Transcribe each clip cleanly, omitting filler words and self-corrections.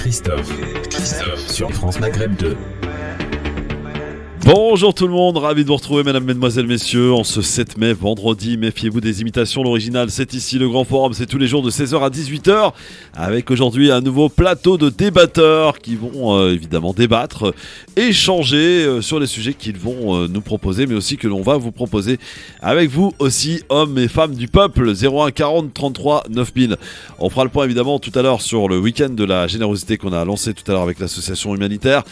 Christophe sur France Maghreb 2. Bonjour tout le monde, ravi de vous retrouver mesdames, mesdemoiselles, messieurs, en ce 7 mai, vendredi. Méfiez-vous des imitations, l'original c'est ici, le Grand Forum, c'est tous les jours de 16h à 18h, avec aujourd'hui un nouveau plateau de débatteurs qui vont évidemment débattre, échanger sur les sujets qu'ils vont nous proposer, mais aussi que l'on va vous proposer avec vous aussi, hommes et femmes du peuple, 01 40 33 9000. On fera le point évidemment tout à l'heure sur le week-end de la générosité qu'on a lancé tout à l'heure avec l'association humanitaire,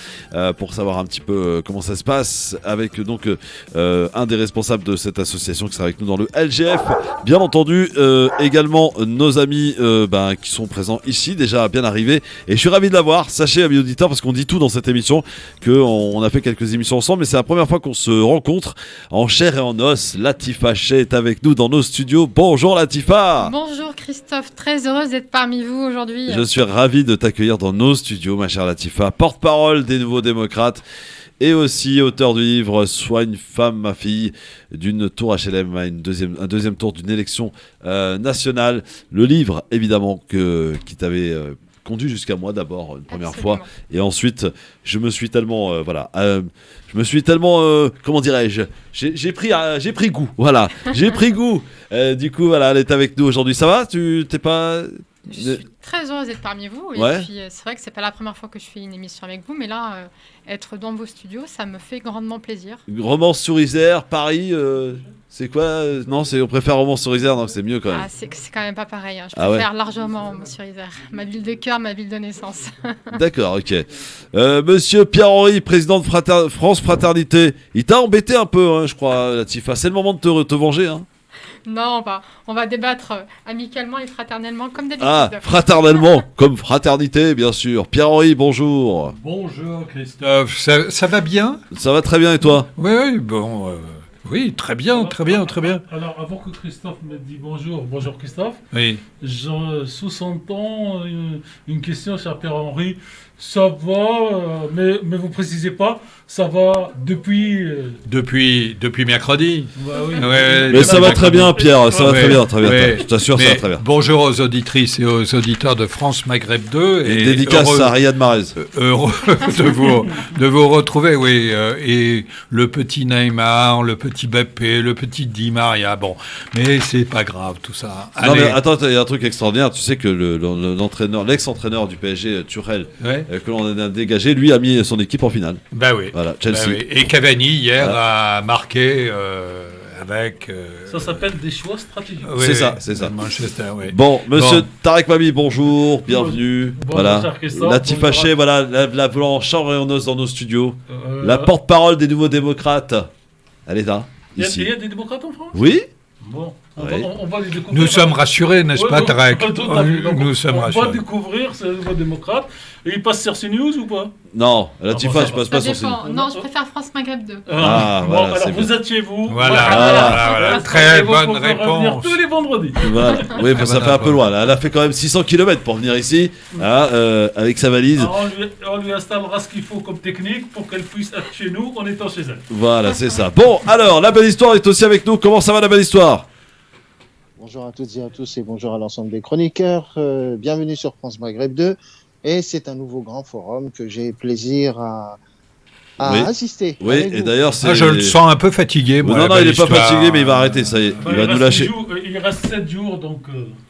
pour savoir un petit peu comment ça se passe, avec donc un des responsables de cette association qui sera avec nous dans le LGF, bien entendu, également nos amis qui sont présents ici, déjà bien arrivés, et je suis ravi de l'avoir. Sachez, amis auditeurs, parce qu'on dit tout dans cette émission, qu'on a fait quelques émissions ensemble, mais c'est la première fois qu'on se rencontre en chair et en os. Latifa Sheh est avec nous dans nos studios. Bonjour Latifa. Bonjour Christophe, très heureuse d'être parmi vous aujourd'hui. Je suis ravi de t'accueillir dans nos studios, ma chère Latifa, porte-parole des Nouveaux Démocrates, et aussi auteur du livre « Sois une femme, ma fille », d'une tour HLM à un deuxième tour d'une élection nationale. Le livre, évidemment, qui t'avait conduit jusqu'à moi d'abord, une première Absolument. fois. Et ensuite, je me suis tellement... comment dirais-je, j'ai pris goût, voilà. J'ai pris goût. Du coup, voilà, elle est avec nous aujourd'hui. Ça va? Tu t'es pas... Je suis très heureuse d'être parmi vous. Et Ouais. puis, c'est vrai que c'est pas la première fois que je fais une émission avec vous, mais là, être dans vos studios, ça me fait grandement plaisir. Romans-sur-Isère, Paris, c'est quoi? Non, on préfère Romans-sur-Isère, donc c'est mieux quand même. Ah, c'est quand même pas pareil. Hein. Je Ah ouais. préfère largement sur Isère, ma ville de cœur, ma ville de naissance. D'accord, ok. Monsieur Pierre-Henri, président de France Fraternité, il t'a embêté un peu, hein, je crois, Latifa. C'est le moment de te venger, hein. Non, on va débattre amicalement et fraternellement comme d'habitude. Ah, fraternellement, comme fraternité, bien sûr. Pierre-Henri, bonjour. Bonjour Christophe, ça va bien? Ça va très bien et toi? Oui, bon, oui, très bien. Alors, avant que Christophe me dise bonjour Christophe, Oui. je sous-entends une question, cher Pierre-Henri. Ça va, mais vous précisez pas, ça va depuis... Depuis mercredi. Ouais, oui. Ouais, Mais ça va très bien, Pierre, ça va Ouais, très bien, très bien. ouais. Je t'assure, ça Mais va très bien. Bonjour aux auditrices et aux auditeurs de France Maghreb 2. Et dédicace à Riyad Mahrez. Heureux de vous retrouver, oui. Et le petit Neymar, le petit Mbappé, le petit Di Maria, bon. Mais c'est pas grave, tout ça. Non Allez. mais attends, il y a un truc extraordinaire. Tu sais que l'ex-entraîneur du PSG, Tuchel, Ouais. que l'on a dégagé, lui a mis son équipe en finale. Bah oui. Voilà, Chelsea. Bah oui. Et Cavani, hier, a marqué avec... Ça s'appelle des choix stratégiques. C'est ça. Manchester, oui. Bon, monsieur Bon. Tarek Mami, bonjour, bienvenue. Bonjour, Voilà. cher Christophe. Latifa Bonjour. Sheh, voilà, la volant en chambre et en os dans nos studios. Euh, La porte-parole des Nouveaux Démocrates. Elle est là, Il ici. y a des démocrates en France? Oui? Bon, on Oui. va les découvrir. Nous sommes rassurés, n'est-ce Ouais, pas, donc, Tarek? tout à fait. Donc, Nous sommes on va rassurés. découvrir ces nouveaux démocrates. Et ils passent sur CNews ou pas? Non, Latifa, bon, je ça passe Ça pas sur dépend. ce... Non, je préfère France Maghreb 2. Ah, bon, voilà, alors c'est vous bien. êtes chez vous. Voilà. Et Très vous bonne pouvez revenir réponse. tous les vendredis. Voilà. Oui, bah, ça bonne fait un peu réponse. loin. Là. Elle a fait quand même 600 km pour venir ici, hein, avec sa valise. Alors, on lui installera ce qu'il faut comme technique pour qu'elle puisse être chez nous en étant chez elle. Voilà, c'est ça. Bon, alors, la belle histoire est aussi avec nous. Comment ça va, la belle histoire? Bonjour à toutes et à tous et bonjour à l'ensemble des chroniqueurs. Bienvenue sur France Maghreb 2. Et c'est un nouveau grand forum que j'ai plaisir à Oui. assister. Oui, avec et vous. d'ailleurs, c'est... Ah, je le sens un peu fatigué, moi. Non, la il belle est pas histoire. fatigué, mais il va arrêter, ça y est. Bah, Il va nous lâcher. Il reste 7 jours, donc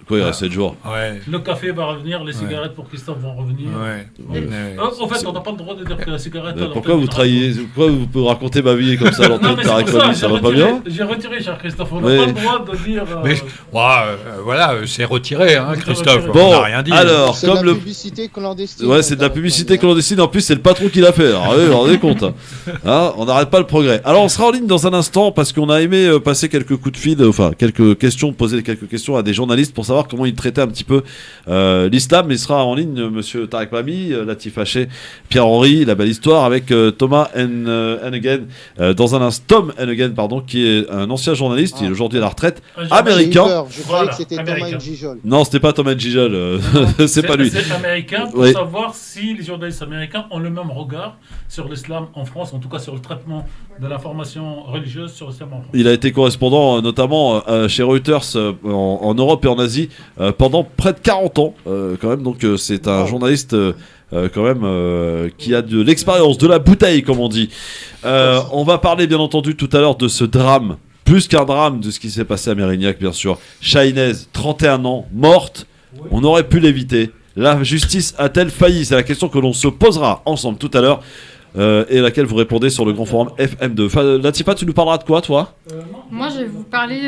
Quoi, il reste 7 jours? Ouais. le café va revenir, les cigarettes pour Christophe vont revenir. Ouais. En fait, on n'a pas le droit de dire que la cigarette... à Pourquoi l'antenne vous du trahissez? Pourquoi vous pouvez raconter ma vie comme ça à Non, l'antenne mais de Tarek c'est pour Mami? Ça va pas bien? J'ai retiré, cher Christophe. On n'a Oui. pas le droit de dire... Mais voilà, c'est retiré, hein, C'est Christophe. retiré. On Bon, n'a rien dit. alors, C'est de comme la le... publicité clandestine. Ouais, c'est de la publicité clandestine. En plus, c'est le patron qui l'a fait. Alors, oui, vous vous rendez compte. Hein, on n'arrête pas le progrès. Alors, on sera en ligne dans un instant parce qu'on a aimé passer quelques coups de fil, poser quelques questions à des journalistes pour savoir comment ils traitaient un petit peu l'islam. Mais il sera en ligne, monsieur Tarek Mami, Latifa Sheh, Pierre-Henri, la belle histoire avec Thomas Hennigan, dans un instant, Tom Hennigan, pardon, qui est un ancien journaliste, il est aujourd'hui à la retraite, américain. Je croyais Voilà, que c'était américain. Thomas Njijol. Non, c'était pas Thomas Gijol, c'est pas lui. C'est américain pour Oui. savoir si les journalistes américains ont le même regard sur l'islam en France, en tout cas sur le traitement de l'information religieuse sur l'islam en France. Il a été correspondant notamment chez Reuters en Europe et en Asie Asie pendant près de 40 ans quand même. Donc c'est un journaliste quand même qui a de l'expérience, de la bouteille comme on dit. On va parler bien entendu tout à l'heure de ce drame, plus qu'un drame, de ce qui s'est passé à Mérignac bien sûr. Chahinez, 31 ans, morte, on aurait pu l'éviter. La justice a-t-elle failli? C'est la question que l'on se posera ensemble tout à l'heure et à laquelle vous répondez sur le grand forum FM2. Latifa, tu nous parleras de quoi toi? Moi, je vais vous parler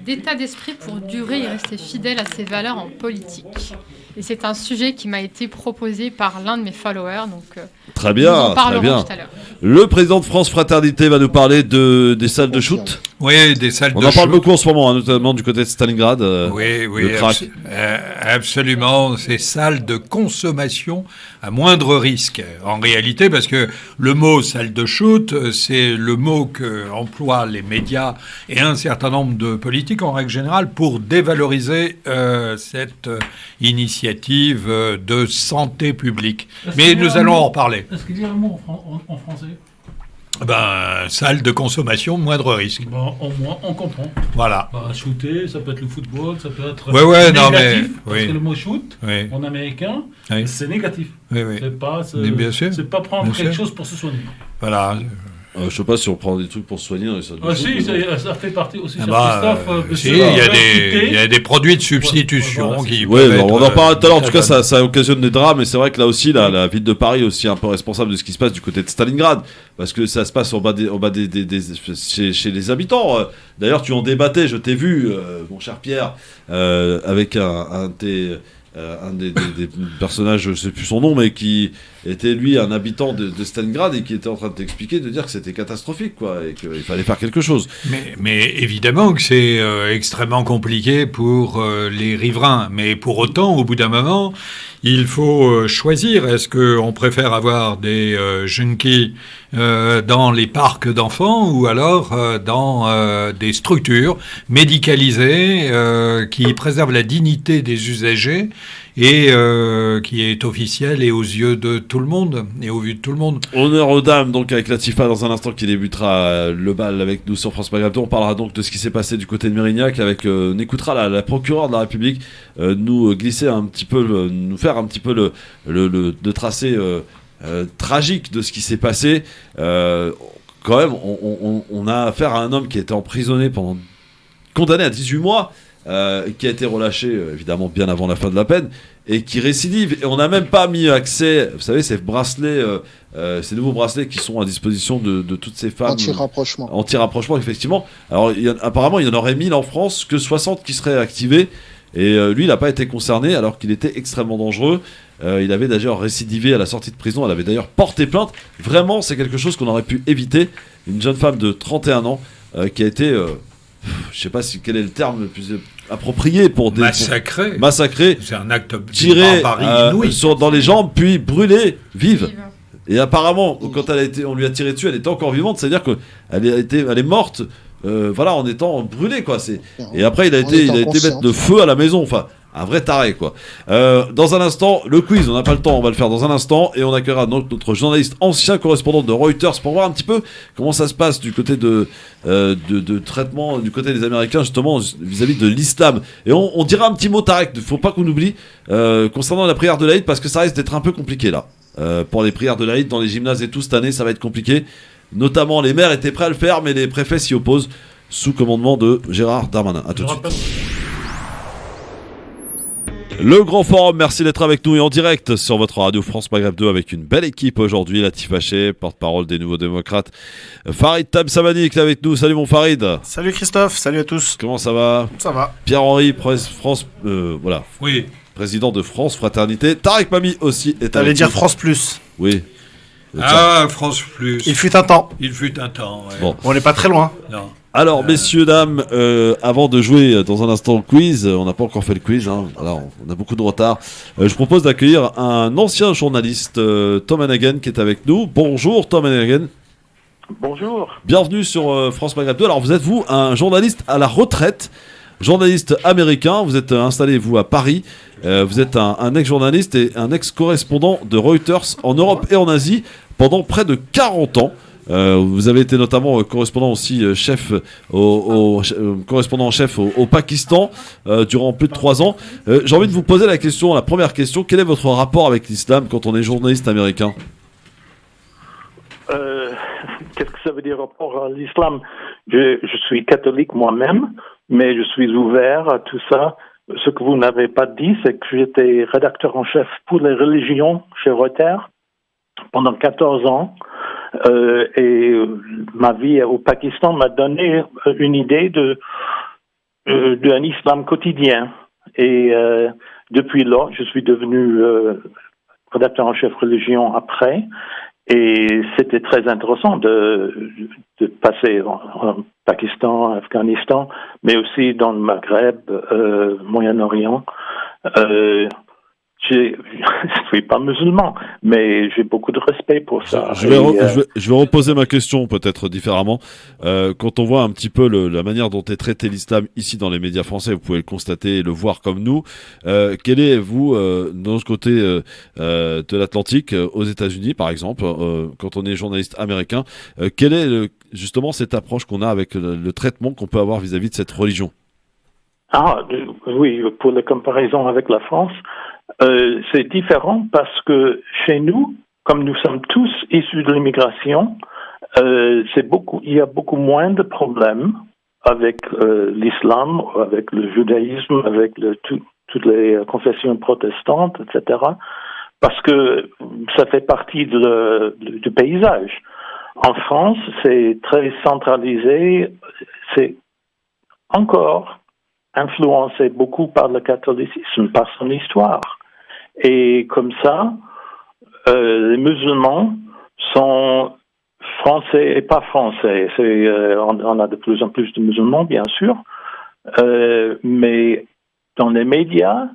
d'état d'esprit pour durer et rester fidèle à ses valeurs en politique. Et c'est un sujet qui m'a été proposé par l'un de mes followers, donc très bien, nous en parlerons très bien. tout à l'heure. Le président de France Fraternité va nous parler des salles de shoot. Oui, des salles de shoot. On en parle beaucoup en ce moment, notamment du côté de Stalingrad. Oui, le crack. Absolument. Ces salles de consommation à moindre risque. En réalité, parce que le mot salle de shoot, c'est le mot que emploient les médias et un certain nombre de politiques en règle générale pour dévaloriser cette initiative de santé publique. Mais nous allons en reparler. Est-ce qu'il y a un mot en français? Salle de consommation, moindre risque. Au moins, on comprend. Voilà. Shooter, ça peut être le football, ça peut être négatif, non, mais, parce oui. que le mot shoot, oui. en américain, oui. c'est négatif. Oui, oui. Bien sûr. C'est pas prendre quelque chose pour se soigner. Voilà. Je sais pas si on prend des trucs pour se soigner dans les salles de shoot. Ça fait partie aussi, Christophe. Il y a des produits de substitution qui peuvent on en parlera tout à l'heure. En tout cas, ça occasionne des drames. Et c'est vrai que là aussi, la ville de Paris est aussi un peu responsable de ce qui se passe du côté de Stalingrad. Parce que ça se passe chez les habitants. D'ailleurs, tu en débattais, je t'ai vu, mon cher Pierre, avec un des personnages, je sais plus son nom, mais qui était lui un habitant de Stalingrad et qui était en train de t'expliquer, de dire que c'était catastrophique, quoi, et qu'il fallait faire quelque chose. Mais évidemment que c'est extrêmement compliqué pour les riverains. Mais pour autant, au bout d'un moment, il faut choisir. Est-ce qu'on préfère avoir des junkies dans les parcs d'enfants ou alors dans des structures médicalisées qui préservent la dignité des usagers et qui est officielle et aux yeux de tout le monde et au vu de tout le monde. Honneur aux dames, donc avec Latifa dans un instant qui débutera le bal avec nous sur France Maghreb 2. On parlera donc de ce qui s'est passé du côté de Mérignac avec on écoutera la procureure de la République nous glisser un petit peu, nous faire un petit peu le tracé tragique de ce qui s'est passé. Quand même, on a affaire à un homme qui a été emprisonné condamné à 18 mois. Qui a été relâché évidemment bien avant la fin de la peine et qui récidive, et on n'a même pas mis accès, vous savez, ces bracelets, ces nouveaux bracelets qui sont à disposition de toutes ces femmes anti-rapprochement effectivement. Alors apparemment il y en aurait 1000 en France, que 60 qui seraient activés, et lui il n'a pas été concerné alors qu'il était extrêmement dangereux. Il avait d'ailleurs récidivé à la sortie de prison, elle avait d'ailleurs porté plainte. Vraiment, c'est quelque chose qu'on aurait pu éviter. Une jeune femme de 31 ans qui a été je sais pas quel est le terme le plus approprié pour massacrer. C'est un acte tiré dans les jambes puis brûlé vive. Et apparemment, quand on lui a tiré dessus, elle était encore vivante, c'est-à-dire qu'elle est morte en étant brûlée, quoi. Et après il a été mettre de feu à la maison, enfin un vrai taré, quoi. Dans un instant, le quiz, on n'a pas le temps, on va le faire dans un instant, et on accueillera notre journaliste ancien correspondant de Reuters pour voir un petit peu comment ça se passe du côté de traitement du côté des Américains, justement vis-à-vis de l'islam. Et on dira un petit mot, Tarek, il ne faut pas qu'on oublie concernant la prière de l'Aïd, parce que ça risque d'être un peu compliqué là. Pour les prières de l'Aïd dans les gymnases et tout cette année, ça va être compliqué. Notamment les maires étaient prêts à le faire, mais les préfets s'y opposent sous commandement de Gérard Darmanin. À tout de suite. Le Grand Forum, merci d'être avec nous et en direct sur votre radio France Maghreb 2 avec une belle équipe aujourd'hui. Latifa Haché, porte-parole des Nouveaux Démocrates. Farid Tamsamani qui est avec nous. Salut mon Farid. Salut Christophe, salut à tous. Comment ça va ? Ça va. Pierre-Henri, Oui. Président de France Fraternité. Tarek Mami aussi est avec nous. T'allais dire France Plus. Oui. France Plus. Il fut un temps. Ouais. Bon. On n'est pas très loin. Non. Alors, messieurs, dames, avant de jouer dans un instant le quiz, on n'a pas encore fait le quiz, hein, alors on a beaucoup de retard. Je propose d'accueillir un ancien journaliste, Tom Hannigan, qui est avec nous. Bonjour, Tom Hannigan. Bonjour. Bienvenue sur France Maghreb 2. Alors, vous êtes, vous, un journaliste à la retraite, journaliste américain. Vous êtes installé, vous, à Paris. Vous êtes un ex-journaliste et un ex-correspondant de Reuters en Europe et en Asie pendant près de 40 ans. Vous avez été notamment correspondant aussi chef correspondant en chef au Pakistan durant plus de 3 ans. J'ai envie de vous poser la première question. Quel est votre rapport avec l'islam quand on est journaliste américain ? Qu'est-ce que ça veut dire rapport à l'islam ? Je suis catholique moi-même, mais je suis ouvert à tout ça. Ce que vous n'avez pas dit, c'est que j'étais rédacteur en chef pour les religions chez Reuters pendant 14 ans. Et ma vie au Pakistan m'a donné une idée d'un islam quotidien. Et depuis là, je suis devenu rédacteur en chef religion après. Et c'était très intéressant de passer en Pakistan, Afghanistan, mais aussi dans le Maghreb, Moyen-Orient. Je ne suis pas musulman, mais j'ai beaucoup de respect pour ça. Je vais reposer ma question peut-être différemment. Quand on voit un petit peu la manière dont est traité l'islam ici dans les médias français, vous pouvez le constater et le voir comme nous. Quel est, vous, dans ce côté de l'Atlantique, aux États-Unis par exemple, quand on est journaliste américain, quelle est justement cette approche qu'on a avec le traitement qu'on peut avoir vis-à-vis de cette religion ? Oui, pour la comparaison avec la France, c'est différent parce que chez nous, comme nous sommes tous issus de l'immigration, il y a beaucoup moins de problèmes avec l'islam, avec le judaïsme, avec toutes les confessions protestantes, etc. Parce que ça fait partie du paysage. En France, c'est très centralisé, c'est encore influencé beaucoup par le catholicisme, par son histoire. Et comme ça, les musulmans sont français et pas français. On a de plus en plus de musulmans, bien sûr, mais dans les médias,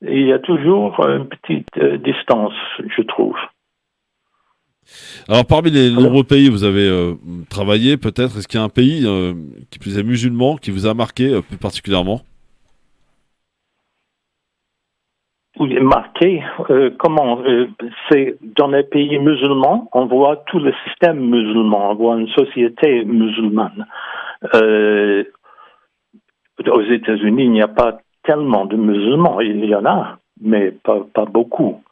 il y a toujours une petite distance, je trouve. Alors, parmi les nombreux pays où vous avez travaillé, peut-être, est-ce qu'il y a un pays qui plus est musulman qui vous a marqué plus particulièrement ? Oui, marqué, comment c'est dans les pays musulmans, on voit tout le système musulman, on voit une société musulmane. Aux États-Unis, il n'y a pas tellement de musulmans, il y en a, mais pas beaucoup.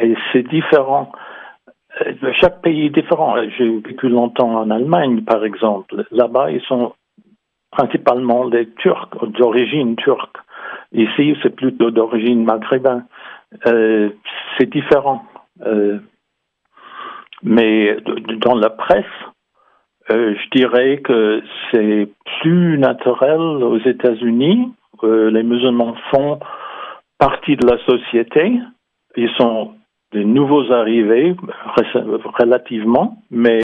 Et c'est différent. Chaque pays est différent. J'ai vécu longtemps en Allemagne, par exemple. Là-bas, ils sont principalement des Turcs, d'origine turque. Ici, c'est plutôt d'origine maghrébine. C'est différent. Mais dans la presse, je dirais que c'est plus naturel aux États-Unis. Les musulmans font partie de la société. Ils sont des nouveaux arrivés, relativement, mais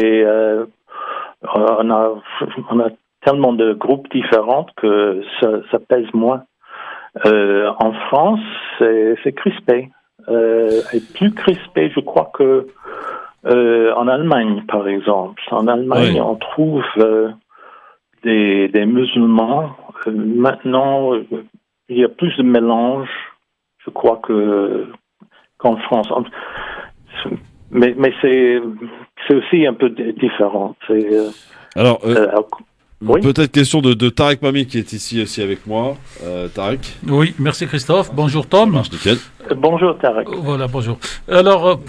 on a tellement de groupes différents que ça pèse moins. En France, c'est crispé. Et plus crispé, je crois, que en Allemagne, par exemple. En Allemagne, oui, on trouve des musulmans. Maintenant, il y a plus de mélange, je crois, qu'en France. Mais c'est aussi un peu différent. Alors, oui. Peut-être question de Tarek Mami qui est ici aussi avec moi. Tarek. Oui, merci Christophe. Bonjour Tom. Nickel. Bonjour Tarek. Voilà, bonjour. Alors,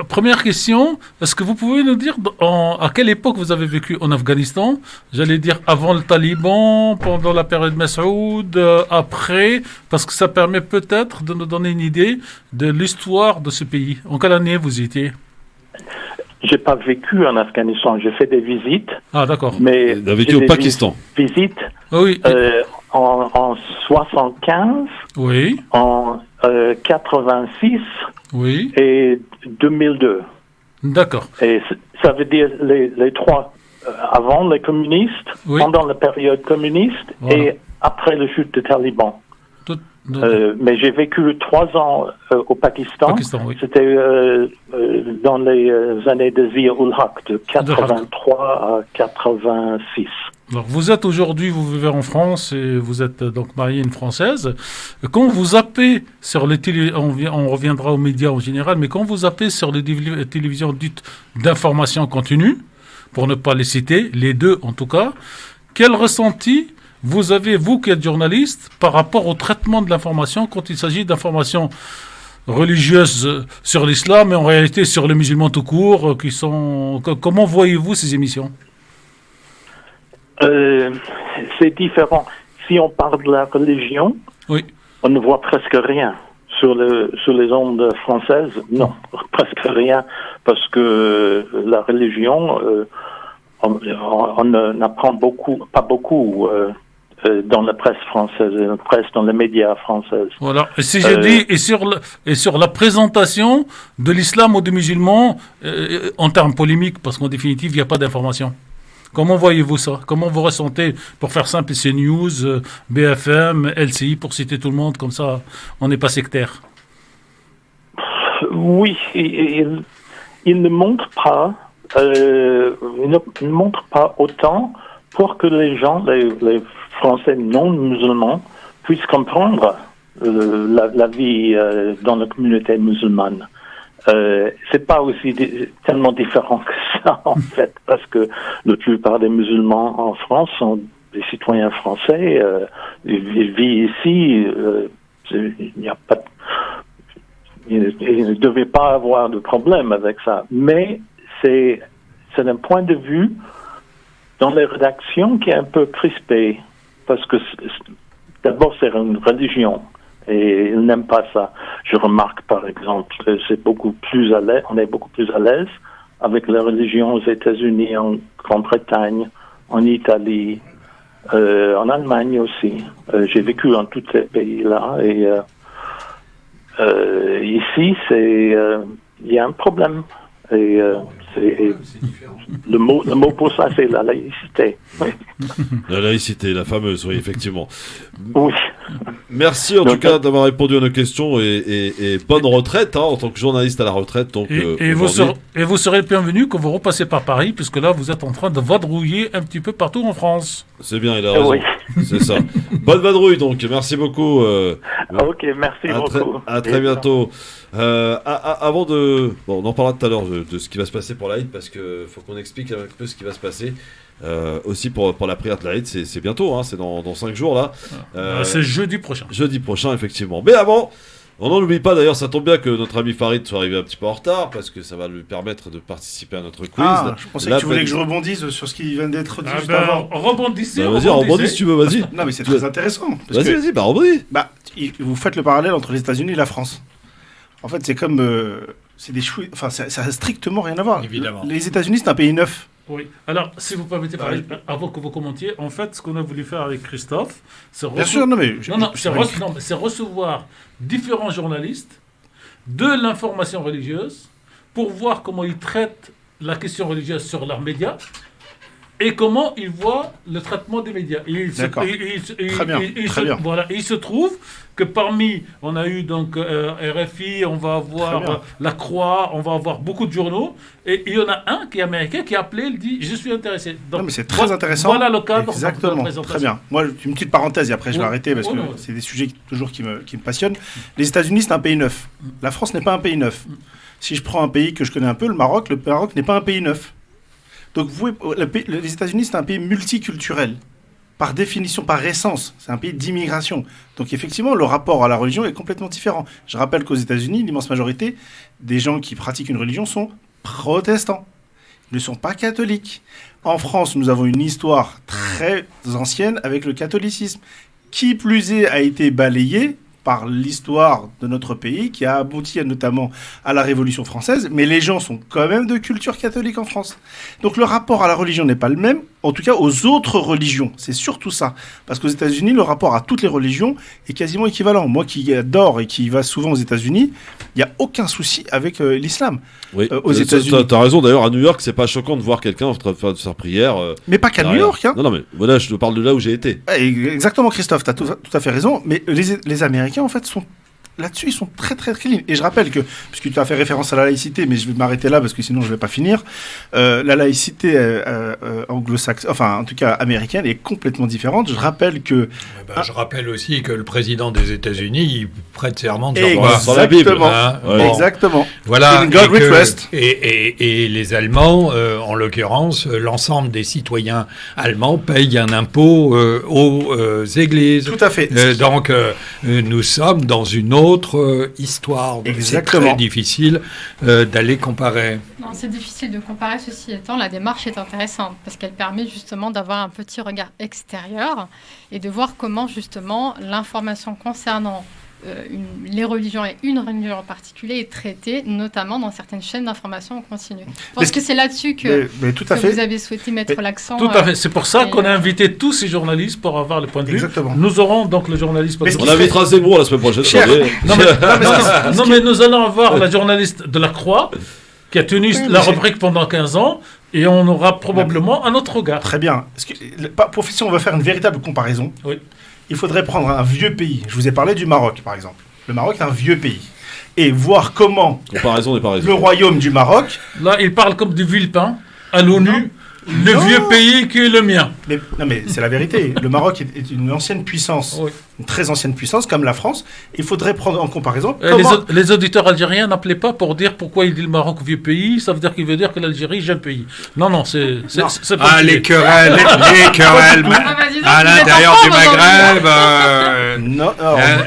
première question, est-ce que vous pouvez nous dire à quelle époque vous avez vécu en Afghanistan ? J'allais dire avant le Taliban, pendant la période Massoud, après, parce que ça permet peut-être de nous donner une idée de l'histoire de ce pays. En quelle année vous y étiez ? J'ai pas vécu en Afghanistan, j'ai fait des visites. Ah, d'accord. Mais il a vécu au Pakistan. Visites oui. En 75, oui. En 86, oui. Et 2002. D'accord. Et ça veut dire les trois, avant les communistes, oui, pendant la période communiste, voilà, et après le chute des talibans. Mais j'ai vécu 3 ans au Pakistan. Oui. C'était dans les années de Zia-ul-Haq, de 83 à 86. Alors, vous êtes aujourd'hui, vous vivez en France et vous êtes donc marié à une Française. Quand vous zappez sur les on reviendra aux médias en général, mais quand vous zappez sur les télévisions dites d'information continue, pour ne pas les citer, les deux en tout cas, quel ressenti vous avez, vous qui êtes journaliste, par rapport au traitement de l'information quand il s'agit d'informations religieuses sur l'islam et en réalité sur les musulmans tout court, comment voyez-vous ces émissions ? C'est différent. Si on parle de la religion, oui. On ne voit presque rien sur les ondes françaises. Non, presque rien, parce que la religion, on n'apprend pas beaucoup dans la presse française, dans les médias français. Voilà. Et si je dis et sur la présentation de l'islam ou des musulmans en termes polémiques, parce qu'en définitive il n'y a pas d'information. Comment voyez-vous ça ? Comment vous ressentez, pour faire simple, CNews, BFM, LCI, pour citer tout le monde, comme ça, on n'est pas sectaire. Oui, il ne montre pas, autant pour que les gens, les Français non musulmans, puissent comprendre la vie dans la communauté musulmane. C'est pas aussi tellement différent que ça en fait, parce que la plupart des musulmans en France sont des citoyens français. Ils vivent ici. Il n'y a pas, il ne devait pas avoir de problème avec ça. Mais c'est un point de vue dans les rédactions qui est un peu crispé, parce que d'abord c'est une religion. Et ils n'aiment pas ça. Je remarque, par exemple, que on est beaucoup plus à l'aise avec la religion aux États-Unis, en Grande-Bretagne, en Italie, en Allemagne aussi. J'ai vécu dans tous ces pays-là et ici, il y a un problème. Et le mot pour ça, c'est la laïcité. Oui. La laïcité, la fameuse, oui, effectivement. Oui. Merci en tout cas d'avoir répondu à nos questions et bonne retraite en tant que journaliste à la retraite. Donc, et vous serez le bienvenu quand vous repassez par Paris, puisque là vous êtes en train de vadrouiller un petit peu partout en France. C'est bien, il a raison. Oui. C'est ça. Bonne vadrouille donc, merci beaucoup. Ok, merci beaucoup. À très bientôt. Avant de... Bon, on en parlera tout à l'heure de ce qui va se passer pour l'Aïd, parce qu'il faut qu'on explique un peu ce qui va se passer. Aussi pour la prière de l'Aïd, c'est bientôt, hein, c'est dans 5 jours là. C'est jeudi prochain. Jeudi prochain, effectivement. Mais avant, on n'en oublie pas, d'ailleurs, ça tombe bien que notre ami Farid soit arrivé un petit peu en retard, parce que ça va lui permettre de participer à notre quiz. Je pensais que tu voulais que je rebondisse sur ce qui vient d'être dit juste avant. Rebondissez. Vas-y, rebondis si tu veux, vas-y. Non, mais c'est très intéressant. Vas-y, rebondis. Vous faites le parallèle entre les États-Unis et la France. En fait, c'est comme... c'est des chouilles... Enfin, ça n'a strictement rien à voir. Évidemment. Les États-Unis, c'est un pays neuf. Oui. Alors, si vous permettez, avant que vous commentiez, en fait, ce qu'on a voulu faire avec Christophe, c'est recevoir différents journalistes de l'information religieuse pour voir comment ils traitent la question religieuse sur leurs médias et comment ils voient le traitement des médias. D'accord. Très bien. Voilà. Et il se trouve que parmi, on a eu donc RFI, on va avoir La Croix, on va avoir beaucoup de journaux, et il y en a un qui est américain qui a appelé, il dit « je suis intéressé ». Non, mais c'est très intéressant. Voilà le cadre. Exactement, très bien. Moi, une petite parenthèse, et après je vais arrêter, parce que c'est des sujets toujours qui me passionnent. Les États-Unis, c'est un pays neuf. La France n'est pas un pays neuf. Si je prends un pays que je connais un peu, le Maroc n'est pas un pays neuf. Donc les États-Unis, c'est un pays multiculturel. Par définition, par essence, c'est un pays d'immigration. Donc effectivement, le rapport à la religion est complètement différent. Je rappelle qu'aux États-Unis, l'immense majorité des gens qui pratiquent une religion sont protestants. Ils ne sont pas catholiques. En France, nous avons une histoire très ancienne avec le catholicisme, qui plus est a été balayée par l'histoire de notre pays, qui a abouti notamment à la Révolution française, mais les gens sont quand même de culture catholique en France. Donc le rapport à la religion n'est pas le même, en tout cas aux autres religions, c'est surtout ça. Parce qu'aux États-Unis, le rapport à toutes les religions est quasiment équivalent. Moi qui adore et qui va souvent aux États-Unis, il n'y a aucun souci avec l'islam. Oui, aux États-Unis. T'as raison, d'ailleurs, à New York, c'est pas choquant de voir quelqu'un en train de faire sa prière. Mais pas qu'à New York, hein. Non, mais voilà, je te parle de là où j'ai été. Exactement, Christophe, tu as tout à fait raison, mais les Américains, en fait, sont là-dessus, ils sont très très clean. Et je rappelle que, puisque tu as fait référence à la laïcité, mais je vais m'arrêter là parce que sinon je ne vais pas finir, la laïcité anglo-saxonne, enfin en tout cas américaine, est complètement différente. Je rappelle que... je rappelle aussi que le président des États-Unis, il prête serment de sur la Bible. Exactement. Voilà. God we trust. Et les Allemands, en l'occurrence, l'ensemble des citoyens allemands payent un impôt aux églises. Tout à fait. Donc, nous sommes dans une autre histoire. Exactement. C'est très difficile d'aller comparer. Non, c'est difficile de comparer. Ceci étant, la démarche est intéressante parce qu'elle permet justement d'avoir un petit regard extérieur et de voir comment justement l'information concernant les religions et une religion en particulier est traitée, notamment dans certaines chaînes d'information en continu. Je pense que c'est là-dessus que vous avez souhaité mettre l'accent. Tout à fait. C'est pour ça qu'on a invité tous ces journalistes pour avoir le point de vue. Exactement. Nous aurons donc le journaliste... On invitera Zemmour la semaine prochaine. Non, mais nous allons avoir la journaliste de La Croix qui a tenu la rubrique pendant 15 ans et on aura probablement un autre regard. Très bien. Si on veut faire une véritable comparaison, il faudrait prendre un vieux pays. Je vous ai parlé du Maroc, par exemple. Le Maroc est un vieux pays. Et voir comment le royaume du Maroc... Là, il parle comme du Villepin à l'ONU. Le vieux pays qui est le mien. Mais c'est la vérité. Le Maroc est une ancienne puissance, une très ancienne puissance comme la France. Il faudrait prendre en comparaison. Les auditeurs algériens n'appelaient pas pour dire pourquoi il dit le Maroc vieux pays. Ça veut dire qu'il veut dire que l'Algérie est jeune pays. Non, c'est pas les querelles à l'intérieur du Maghreb.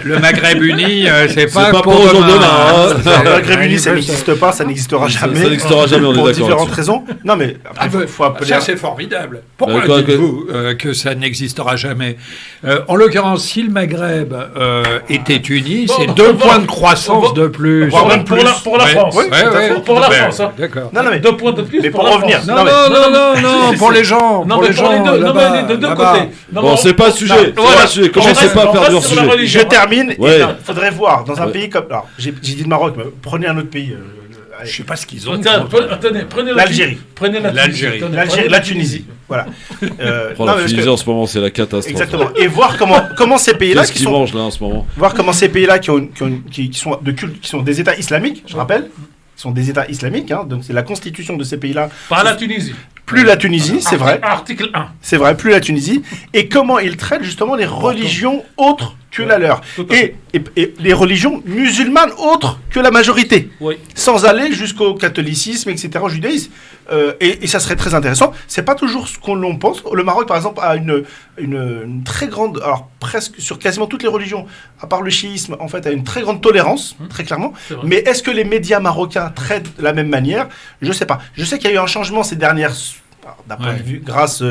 Le Maghreb uni, c'est pas pour demain. Le Maghreb uni, ça n'existe pas, ça n'existera jamais. Ça n'existera jamais, on est d'accord. Pour différentes raisons. Non, mais après, faut appeler. Ça, c'est formidable. Pourquoi dites-vous que ça n'existera jamais? En l'occurrence, si le Maghreb était uni, c'est 2 points de croissance de plus. Pour la France. Pour la France. D'accord. Non, mais 2 points de plus. Mais pour revenir. Non, pour les gens. Non, mais pour les deux. Non, mais de deux côtés. Bon, c'est pas le sujet. Commencez pas à faire dur sujet. Je termine. Il faudrait voir dans un pays comme. Alors, j'ai dit le Maroc, mais prenez un autre pays. Je sais pas ce qu'ils ont. Attendez, prenez l'Algérie. Prenez l'Algérie. La Tunisie. Voilà. La Tunisie en ce moment, c'est la catastrophe. Exactement. Et voir comment ces pays-là qui sont. Mangent là en ce moment. Voir comment ces pays-là qui sont de culte, qui sont des États islamiques, je rappelle, sont des États islamiques. Donc c'est la constitution de ces pays-là. Pas la Tunisie. Plus la Tunisie, c'est vrai. Article 1. C'est vrai, plus la Tunisie. Et comment ils traitent justement les religions autres que la leur. Et les religions musulmanes autres que la majorité. Sans aller jusqu'au catholicisme, etc., au judaïsme. Et ça serait très intéressant. C'est pas toujours ce qu'on l'on pense. Le Maroc, par exemple, a une très grande, alors presque sur quasiment toutes les religions, à part le chiisme, en fait, a une très grande tolérance, très clairement. Mais est-ce que les médias marocains traitent de la même manière? Je sais pas. Je sais qu'il y a eu un changement ces dernières d'un point de vue, grâce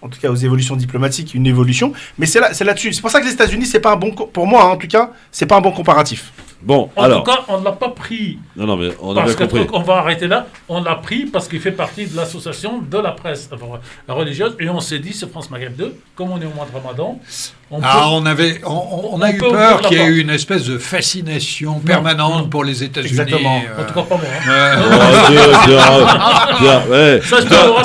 en tout cas aux évolutions diplomatiques, une évolution. Mais c'est là-dessus. C'est pour ça que les États-Unis, c'est pas un bon, pour moi en tout cas, c'est pas un bon comparatif. Bon, en tout cas, on ne l'a pas pris. Non, mais on a bien compris. On va arrêter là. On l'a pris parce qu'il fait partie de l'association de la presse religieuse. Et on s'est dit, c'est France Maghreb 2, comme on est au mois de Ramadan. On a eu peur qu'il y ait une espèce de fascination permanente pour les États-Unis. Exactement. En tout cas, pas moi.